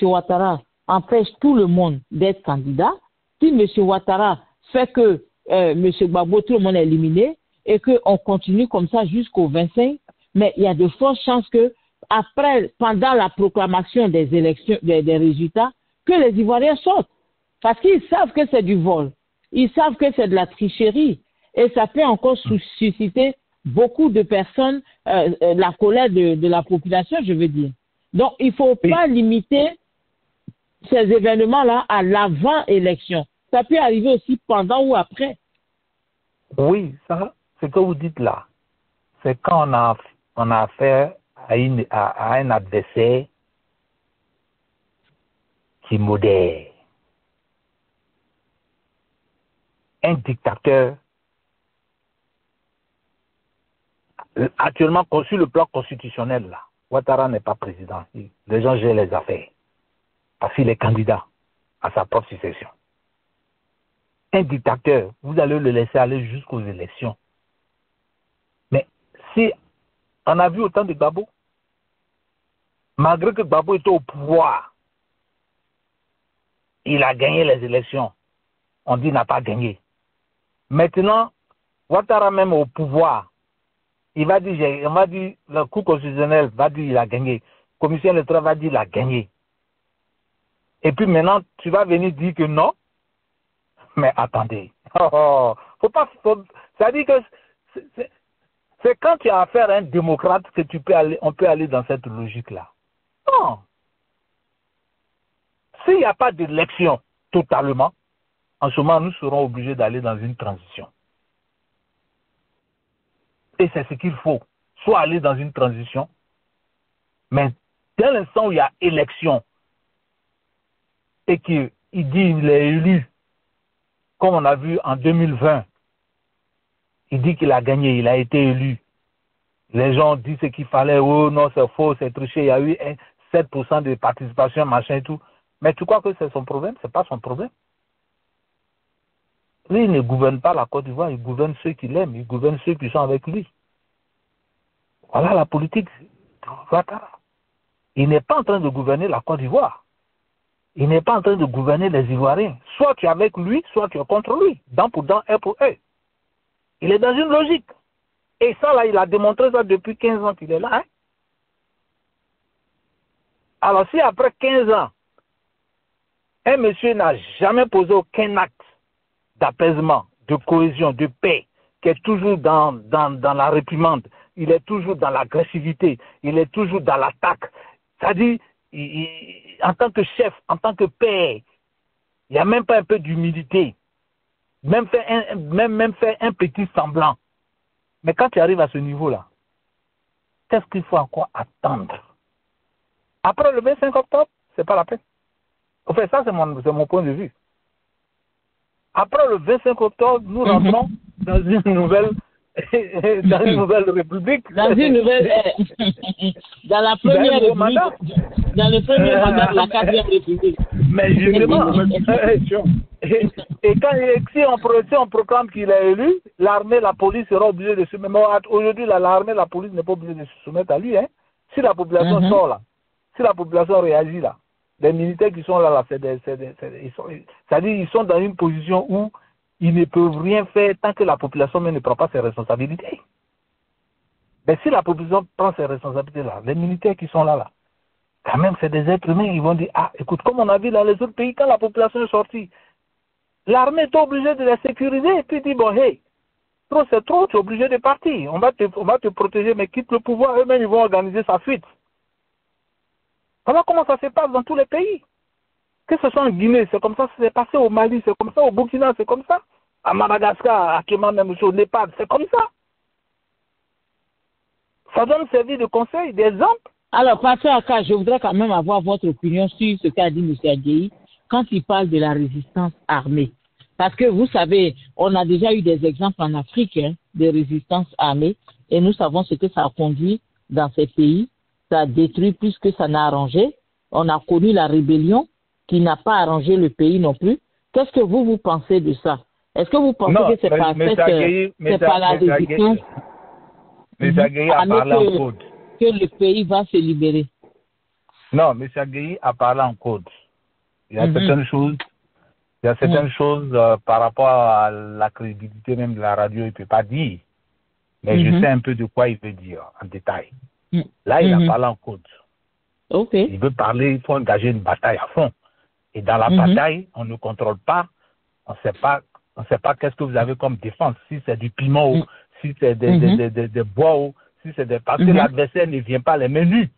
Ouattara empêche tout le monde d'être candidat, si M. Ouattara fait que M. Gbagbo, tout le monde est éliminé, et qu'on continue comme ça jusqu'au 25, mais il y a de fortes chances que, pendant la proclamation des élections, des résultats, que les Ivoiriens sortent. Parce qu'ils savent que c'est du vol. Ils savent que c'est de la tricherie. Et ça peut encore susciter beaucoup de personnes, la colère de la population, je veux dire. Donc, il ne faut pas limiter ces événements-là à l'avant-élection. Ça peut arriver aussi pendant ou après. Oui, ça, ce que vous dites là, c'est quand on a affaire à un adversaire qui modère. Un dictateur actuellement sur le plan constitutionnel là. Ouattara n'est pas président. Les gens gèrent les affaires. Parce qu'il est candidat à sa propre succession. Un dictateur, vous allez le laisser aller jusqu'aux élections. Mais si on a vu autant de Gbagbo, malgré que Gbagbo était au pouvoir, il a gagné les élections. On dit qu'il n'a pas gagné. Maintenant, Ouattara même au pouvoir, on va dire, le Cour constitutionnel va dire qu'il a gagné. La Commission électorale va dire qu'il a gagné. Et puis maintenant, tu vas venir dire que non. Mais attendez. Ça dit que c'est quand tu as affaire à un démocrate que on peut aller dans cette logique-là. Non. S'il n'y a pas d'élection totalement, en ce moment, nous serons obligés d'aller dans une transition. Et c'est ce qu'il faut. Soit aller dans une transition, mais dès l'instant où il y a élection, et qu'il dit qu'il est élu, comme on a vu en 2020, il dit qu'il a gagné, il a été élu. Les gens disent ce qu'il fallait, oh non, c'est faux, c'est triché, il y a eu 7% de participation, machin et tout. Mais tu crois que c'est son problème? C'est pas son problème. Lui, il ne gouverne pas la Côte d'Ivoire, il gouverne ceux qu'il aime, il gouverne ceux qui sont avec lui. Voilà la politique de Ouattara. Il n'est pas en train de gouverner la Côte d'Ivoire. Il n'est pas en train de gouverner les Ivoiriens. Soit tu es avec lui, soit tu es contre lui. Dent pour dent, œil pour œil. Il est dans une logique. Et ça, là, il a démontré ça depuis 15 ans qu'il est là. Hein? Alors, si après 15 ans, un monsieur n'a jamais posé aucun acte d'apaisement, de cohésion, de paix, qui est toujours dans la réprimande, il est toujours dans l'agressivité, il est toujours dans l'attaque. C'est-à-dire, en tant que chef, en tant que père, il n'y a même pas un peu d'humilité, même fait un petit semblant. Mais quand tu arrives à ce niveau-là, qu'est-ce qu'il faut encore attendre? Après le 25 octobre, c'est pas la peine. En fait, ça, c'est mon point de vue. Après le 25 octobre, nous rentrons dans une nouvelle république. Dans une nouvelle dans la première république. Dans le premier mandat de la 4e république. Mais justement, si on proclame qu'il est élu, l'armée, la police sera obligée de se soumettre. Aujourd'hui, l'armée, la police n'est pas obligée de se soumettre à lui. Hein. Si la population sort là, si la population réagit là, les militaires qui sont là, c'est-à-dire ils sont dans une position où ils ne peuvent rien faire tant que la population même ne prend pas ses responsabilités. Mais si la population prend ses responsabilités là, les militaires qui sont là, quand même, c'est des êtres humains. Ils vont dire, ah, écoute, comme on a vu dans les autres pays, quand la population est sortie, l'armée est obligée de la sécuriser et puis dit, bon, hey, trop c'est trop, tu es obligé de partir. On va te protéger, mais quitte le pouvoir, eux-mêmes, ils vont organiser sa fuite. Voilà comment ça se passe dans tous les pays. Que ce soit en Guinée, c'est comme ça, c'est passé au Mali, c'est comme ça, au Burkina, c'est comme ça. À Madagascar, à Kéman, même au Népal, c'est comme ça. Ça doit me servir de conseil, d'exemple. Alors, Pasteur Aka, je voudrais quand même avoir votre opinion sur ce qu'a dit M. Adjei quand il parle de la résistance armée. Parce que vous savez, on a déjà eu des exemples en Afrique de résistance armée et nous savons ce que ça a conduit dans ces pays. Ça a détruit plus que ça n'a arrangé. On a connu la rébellion qui n'a pas arrangé le pays non plus. Qu'est-ce que vous pensez de ça? Est-ce que vous pensez que c'est pas la résistance a parlé en code que le pays va se libérer? Non, M. Adjei a parlé en code. Il y a certaines choses, par rapport à la crédibilité même de la radio, il ne peut pas dire. Mais je sais un peu de quoi il veut dire en détail. Là, il a parlé en code. Okay. Il veut parler, il faut engager une bataille à fond. Et dans la bataille, on ne contrôle pas, on ne sait pas qu'est-ce que vous avez comme défense. Si c'est du piment ou si c'est des bois ou si c'est des... Parce que l'adversaire ne vient pas les mains nues.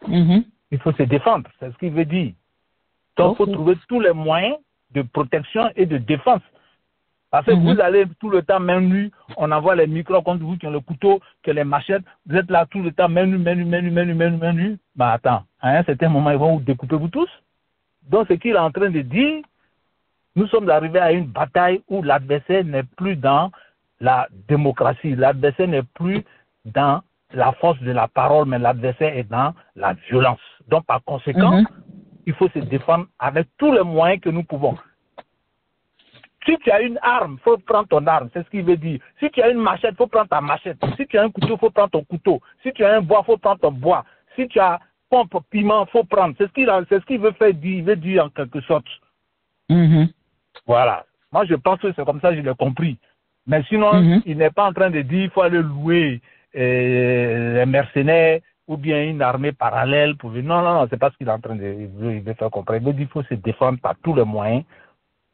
Il faut se défendre, c'est ce qu'il veut dire. Donc, il faut trouver tous les moyens de protection et de défense. Parce que vous allez tout le temps main nue, on envoie les micros contre vous qui ont le couteau, que les machettes, vous êtes là tout le temps main nue. Bah attends, à un certain moment, ils vont vous découper vous tous. Donc, ce qu'il est en train de dire, nous sommes arrivés à une bataille où l'adversaire n'est plus dans la démocratie, l'adversaire n'est plus dans la force de la parole, mais l'adversaire est dans la violence. Donc, par conséquent, il faut se défendre avec tous les moyens que nous pouvons. Si tu as une arme, il faut prendre ton arme, c'est ce qu'il veut dire. Si tu as une machette, il faut prendre ta machette. Si tu as un couteau, il faut prendre ton couteau. Si tu as un bois, il faut prendre ton bois. Si tu as pompe, piment, il faut prendre. C'est ce qu'il veut faire dire, il veut dire en quelque sorte. Voilà. Moi, je pense que c'est comme ça que je l'ai compris. Mais sinon, il n'est pas en train de dire qu'il faut aller louer les mercenaires ou bien une armée parallèle pour venir. Non, c'est pas ce qu'il est en train de il veut faire comprendre. Il veut dire qu'il faut se défendre par tous les moyens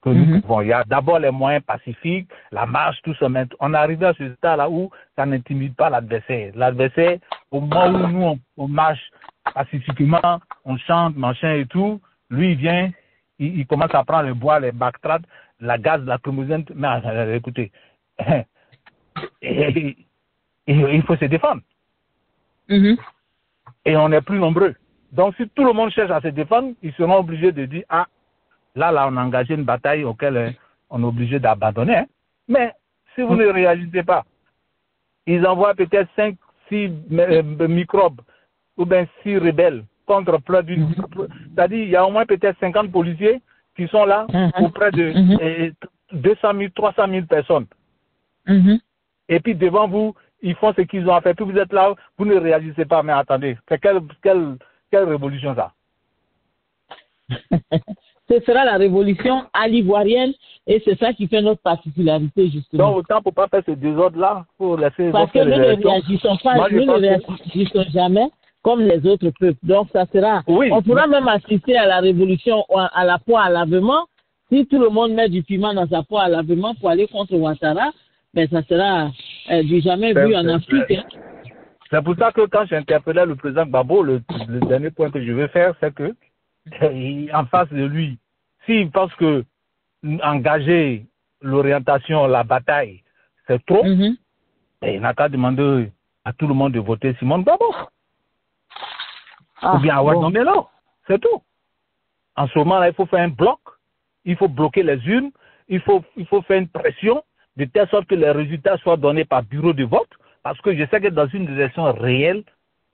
que nous pouvons. Il y a d'abord les moyens pacifiques, la marche, tout ça. Mais on est arrivé à ce stade-là où ça n'intimide pas l'adversaire. L'adversaire, au moment où nous, on marche pacifiquement, on chante, machin et tout, lui, il vient, il commence à prendre le bois, les backtrats, la gaz, la chromosome. Mais écoutez, il faut se défendre. Et on est plus nombreux. Donc, si tout le monde cherche à se défendre, ils seront obligés de dire, ah, là, on a engagé une bataille auquel on est obligé d'abandonner. Hein. Mais si vous ne réagissez pas, ils envoient peut-être 5, 6 microbes ou bien 6 rebelles contre plein d'une... C'est-à-dire, il y a au moins peut-être 50 policiers qui sont là auprès de 200 000, 300 000 personnes. Et puis devant vous, ils font ce qu'ils ont à faire. Puis vous êtes là, vous ne réagissez pas. Mais attendez, quelle révolution ça? Ce sera la révolution à l'ivoirienne et c'est ça qui fait notre particularité, justement. Donc, autant pour ne pas faire ce désordre-là, pour laisser... Parce que nous ne réagissons pas, nous ne réagissons jamais comme les autres peuples. Donc, ça sera... Oui, on pourra même assister à la révolution à la poêle à lavement. Si tout le monde met du piment dans sa poêle à lavement pour aller contre Ouattara, ben, ça sera du jamais vu en Afrique. Hein. C'est pour ça que quand j'interpellais le président Gbagbo, le dernier point que je veux faire, c'est que en face de lui, s'il pense que engager l'orientation, la bataille, c'est trop, il n'a qu'à demander à tout le monde de voter Simon Gbagbo. Ou bien à Ouattara, c'est tout. En ce moment-là, il faut faire un bloc, il faut bloquer les urnes, il faut faire une pression de telle sorte que les résultats soient donnés par bureau de vote, parce que je sais que dans une élection réelle,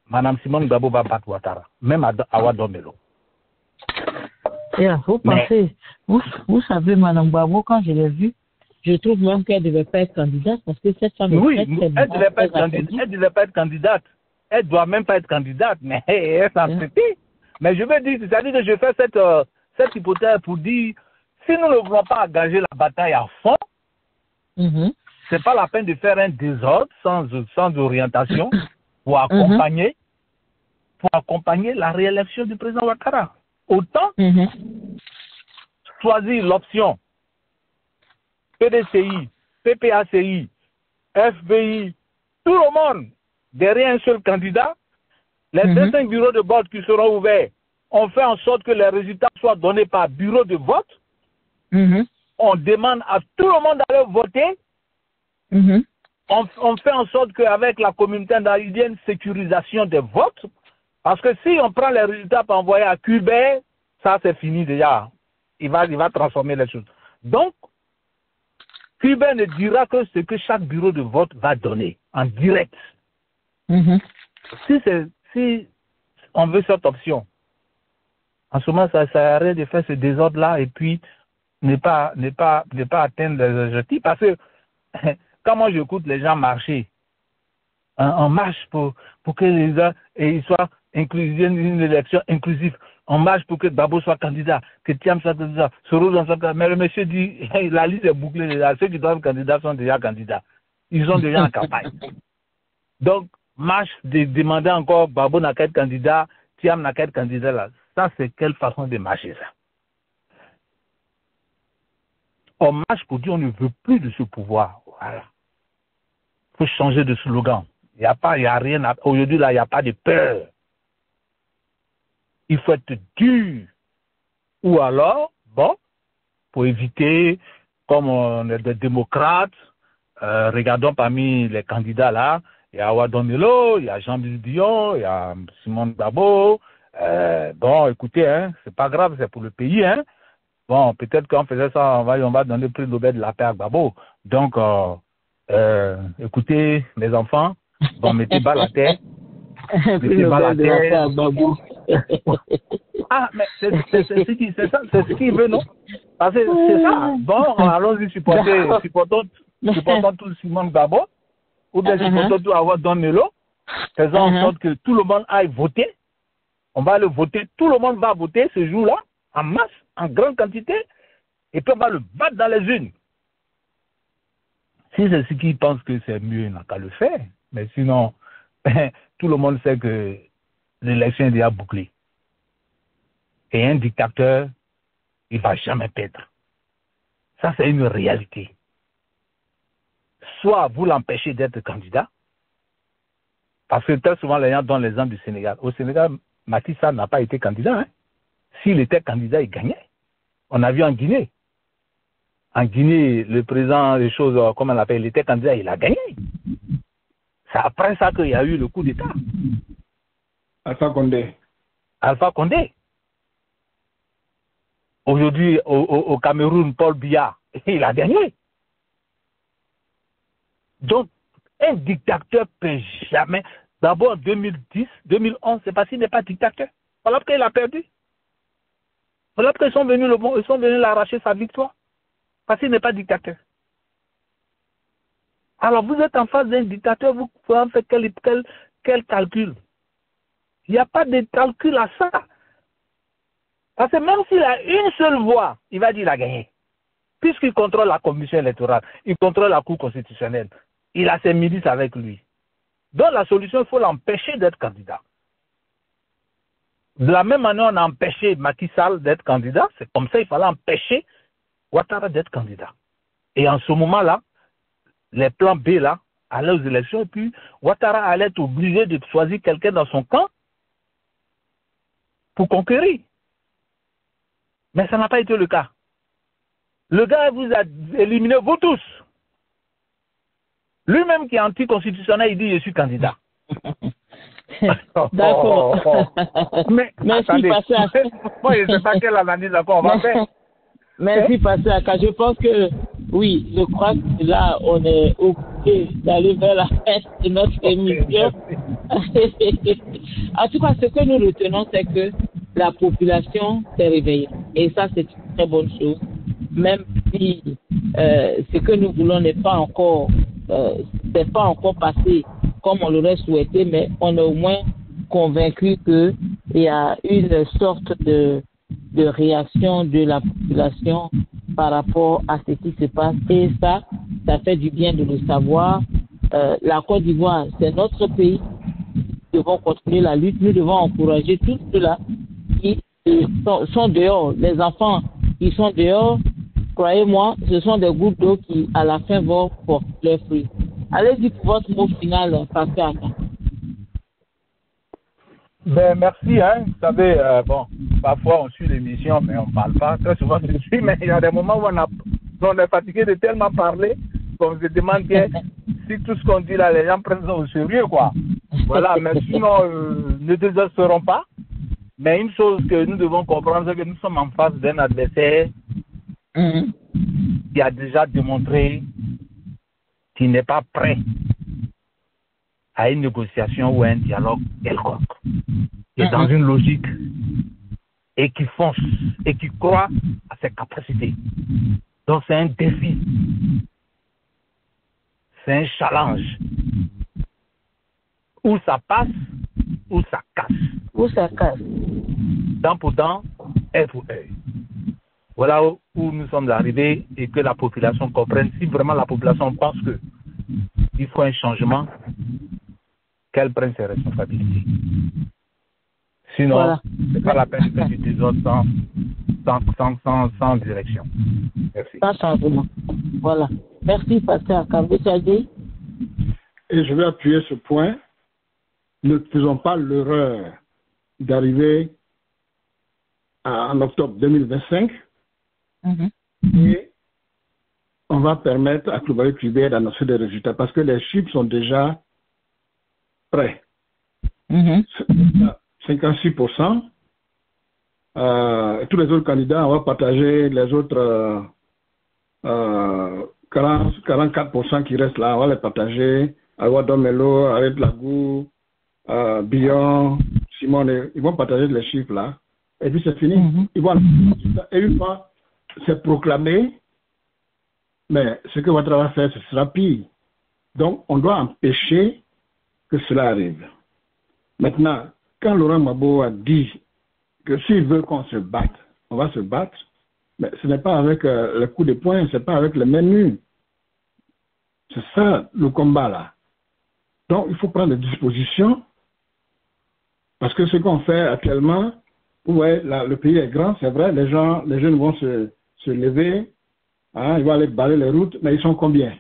Mme Simone Gbagbo va battre Ouattara, même à Ouadomelo. Vous pensez, vous savez, Mme Gbagbo, quand je l'ai vue, je trouve même qu'elle ne devait pas être candidate, parce que cette femme elle ne devait pas être candidate. Elle ne doit même pas être candidate, mais elle s'en traité. Mais je veux dire, c'est-à-dire que je fais cette hypothèse pour dire, si nous ne voulons pas engager la bataille à fond, c'est pas la peine de faire un désordre sans orientation pour accompagner. pour accompagner la réélection du président Ouattara. Autant choisir l'option PDCI, PPACI, FBI, tout le monde derrière un seul candidat. Les 25 bureaux de vote qui seront ouverts, on fait en sorte que les résultats soient donnés par bureau de vote. On demande à tout le monde d'aller voter. On fait en sorte qu'avec la communauté, il y ait une sécurisation des votes. Parce que si on prend les résultats pour envoyer à Cuba, ça c'est fini déjà. Il va transformer les choses. Donc, Cuba ne dira que ce que chaque bureau de vote va donner en direct. Si on veut cette option, en ce moment, ça ne sert à rien de faire ce désordre-là et puis ne pas atteindre les objectifs. Parce que quand moi j'écoute les gens marcher, on marche pour que les gens soient inclusifs, une élection inclusive. On marche pour que Gbagbo soit candidat, que Thiam soit candidat, Soro soit candidat. Mais le monsieur dit, hey, la liste est bouclée déjà. Ceux qui doivent être candidats sont déjà candidats. Ils sont déjà en campagne. Donc, marche de demander encore Gbagbo n'a qu'à être candidat, Thiam n'a qu'à être candidat là. Ça, c'est quelle façon de marcher ça? On marche pour dire on ne veut plus de ce pouvoir. Voilà. Il faut changer de slogan. Il n'y a rien. Aujourd'hui, là, il n'y a pas de peur. Il faut être dur. Ou alors, bon, pour éviter, comme on est des démocrates, regardons parmi les candidats là, il y a Awadon Melo, il y a Jean-Baptiste Dion, il y a Simone Gbagbo. Bon, écoutez, hein, c'est pas grave, c'est pour le pays, hein. Bon, peut-être qu'en faisant ça, on va donner le prix Nobel de la paix à Gbagbo. Donc, écoutez, mes enfants, bon, mettez bas la terre. Mettez bas la terre. Ah, mais c'est ce qu'il veut, non? Parce que c'est ça. Bon, allons-y, supportons tout Simone Gbagbo, ou bien supportons tout Awadon Melo, faisons en sorte que tout le monde aille voter. On va le voter, tout le monde va voter ce jour-là, en masse, en grande quantité, et puis on va le battre dans les urnes. Si c'est ce qui pense que c'est mieux, il n'a qu'à le faire. Mais sinon, tout le monde sait que l'élection est déjà bouclée. Et un dictateur, il ne va jamais perdre. Ça, c'est une réalité. Soit vous l'empêchez d'être candidat, parce que très souvent, les gens donnent l'exemple du Sénégal. Au Sénégal, Macky Sall n'a pas été candidat. Hein. S'il était candidat, il gagnait. On a vu en Guinée. En Guinée, le président, les choses, comment on l'appelle, il était candidat, il a gagné. C'est après ça qu'il y a eu le coup d'État. Alpha Condé. Alpha Condé. Aujourd'hui, au Cameroun, Paul Biya, il a gagné. Donc, un dictateur ne peut jamais. D'abord, en 2010, 2011, c'est parce qu'il n'est pas dictateur. Voilà pourquoi il a perdu. Voilà pourquoi ils sont venus l'arracher sa victoire. Parce qu'il n'est pas dictateur. Alors, vous êtes en face d'un dictateur, vous pouvez en faire quel calcul? Il n'y a pas de calcul à ça. Parce que même s'il a une seule voix, il va dire qu'il a gagné. Puisqu'il contrôle la commission électorale, il contrôle la Cour constitutionnelle, il a ses milices avec lui. Donc la solution, il faut l'empêcher d'être candidat. De la même manière, on a empêché Macky Sall d'être candidat, c'est comme ça qu'il fallait empêcher Ouattara d'être candidat. Et en ce moment-là, les plans B là, allaient aux élections, et puis Ouattara allait être obligé de choisir quelqu'un dans son camp pour conquérir. Mais ça n'a pas été le cas. Le gars vous a éliminé, vous tous. Lui-même qui est anticonstitutionnel, il dit je suis candidat. D'accord. Mais merci, attendez, Passer moi je ne sais pas quelle analyse encore on va faire. Merci, Passer Aka. Je pense que, oui, je crois que là, on est occupé d'aller vers la fin de notre émission. En tout cas, ce que nous retenons, c'est que la population s'est réveillée. Et ça, c'est une très bonne chose. Même si ce que nous voulons n'est pas encore passé comme on l'aurait souhaité, mais on est au moins convaincu qu'il y a une sorte de réaction de la population par rapport à ce qui se passe. Et ça fait du bien de le savoir. La Côte d'Ivoire, c'est notre pays. devons continuer la lutte, nous devons encourager tous ceux-là qui sont dehors. Les enfants qui sont dehors, croyez-moi, ce sont des gouttes d'eau qui, à la fin, vont porter leurs fruits. Allez-y pour votre mot final, Pasteur Aka. Ben, merci, hein. Vous savez, parfois on suit l'émission, mais on ne parle pas. Très souvent, je suis, mais il y a des moments où on est fatigué de tellement parler qu'on se demande si tout ce qu'on dit là, les gens prennent ça au sérieux, quoi. Voilà, mais sinon, ne désespérons pas. Mais une chose que nous devons comprendre, c'est que nous sommes en face d'un adversaire qui a déjà démontré qu'il n'est pas prêt à une négociation ou à un dialogue quelconque, qui est dans une logique et qui fonce et qui croit à ses capacités. Donc c'est un défi, c'est un challenge. Ou ça passe, ou ça casse. Ou ça casse. Dent pour dent, œil pour œil. Voilà où nous sommes arrivés et que la population comprenne. Si vraiment la population pense qu'il faut un changement, qu'elle prenne ses responsabilités. Sinon, voilà. C'est pas la peine de faire du désordre sans direction. Merci. Sans changement. Voilà. Merci, Pasteur Kambé. Et je vais appuyer ce point. Ne faisons pas l'erreur d'arriver en octobre 2025 et on va permettre à Club Privé d'annoncer des résultats parce que les chiffres sont déjà prêts. 56%. Tous les autres candidats, on va partager les autres 44% qui restent là, on va les partager. Alwa Domelo, Arrête Lagou, Bion, Simone, ils vont partager les chiffres là. Et puis c'est fini. Ils vont, et une fois c'est proclamé, mais ce que Ouattara va faire, ce sera pire. Donc on doit empêcher que cela arrive. Maintenant, quand Laurent Gbagbo a dit que s'il veut qu'on se batte, on va se battre, mais ce n'est pas avec le coup de poing, ce n'est pas avec le menu. C'est ça le combat là. Donc il faut prendre des dispositions parce que ce qu'on fait actuellement, ouais, le pays est grand, c'est vrai, les jeunes vont se lever, hein, ils vont aller balayer les routes, mais ils sont combien?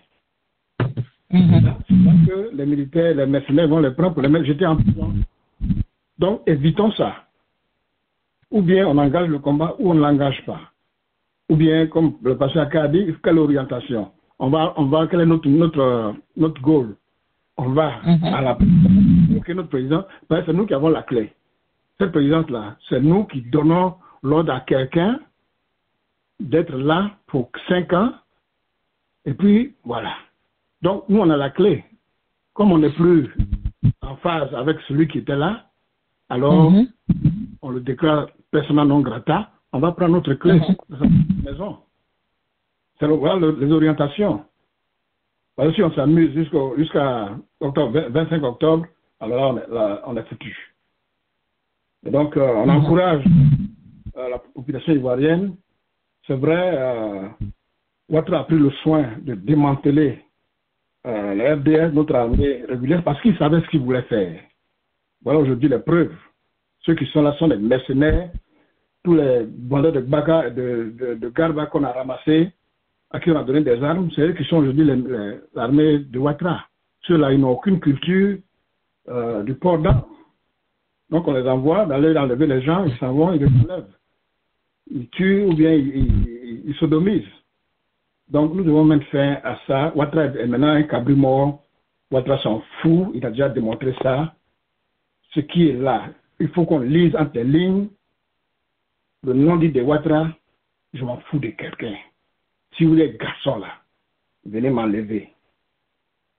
C'est parce que les militaires, les mercenaires vont les prendre pour les mettre jeter en prison. Donc évitons ça. Ou bien on engage le combat ou on ne l'engage pas. Ou bien, comme le pasteur Aka a dit, quelle orientation? On va, quel est notre goal? On va à la présidence, notre président, parce que c'est nous qui avons la clé. Cette présidence-là, c'est nous qui donnons l'ordre à quelqu'un d'être là pour 5 ans, et puis voilà. Donc, nous, on a la clé. Comme on n'est plus en phase avec celui qui était là, alors on le déclare persona non grata, on va prendre notre clé de sa maison. C'est voilà les orientations. Parce que si on s'amuse jusqu'à 25 octobre, alors là, on est foutu. Et donc, on encourage la population ivoirienne. C'est vrai, Ouattara a pris le soin de démanteler la RDS, notre armée régulière, parce qu'il savait ce qu'il voulait faire. Voilà aujourd'hui les preuves. Ceux qui sont là sont des mercenaires. Tous les bandits de Baka et de Garba qu'on a ramassés, à qui on a donné des armes, c'est eux qui sont aujourd'hui l'armée de Ouattara. Ceux-là, ils n'ont aucune culture du port d'armes. Donc on les envoie d'aller enlever les gens, ils s'en vont, ils les enlèvent. Ils tuent ou bien ils sodomisent. Donc nous devons mettre fin à ça. Ouattara est maintenant un cabri mort. Ouattara s'en fout, il a déjà démontré ça. Ce qui est là, il faut qu'on lise entre les lignes le nom dit de Ouattara, je m'en fous de quelqu'un. Si vous êtes garçon là, venez m'enlever.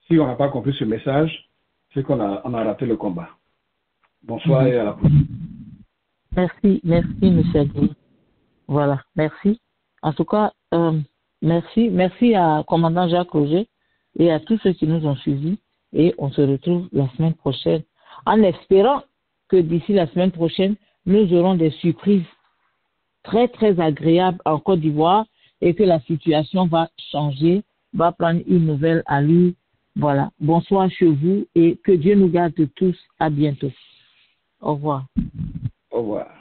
Si on n'a pas compris ce message, c'est qu'on a raté le combat. Bonsoir et à la prochaine. Merci, M. Adji. Voilà, merci. En tout cas, merci à commandant Jacques Roger et à tous ceux qui nous ont suivis. Et on se retrouve la semaine prochaine en espérant que d'ici la semaine prochaine, nous aurons des surprises très, très agréables en Côte d'Ivoire et que la situation va changer, va prendre une nouvelle allure Voilà. Bonsoir chez vous et que Dieu nous garde tous. À bientôt. Au revoir. Au revoir.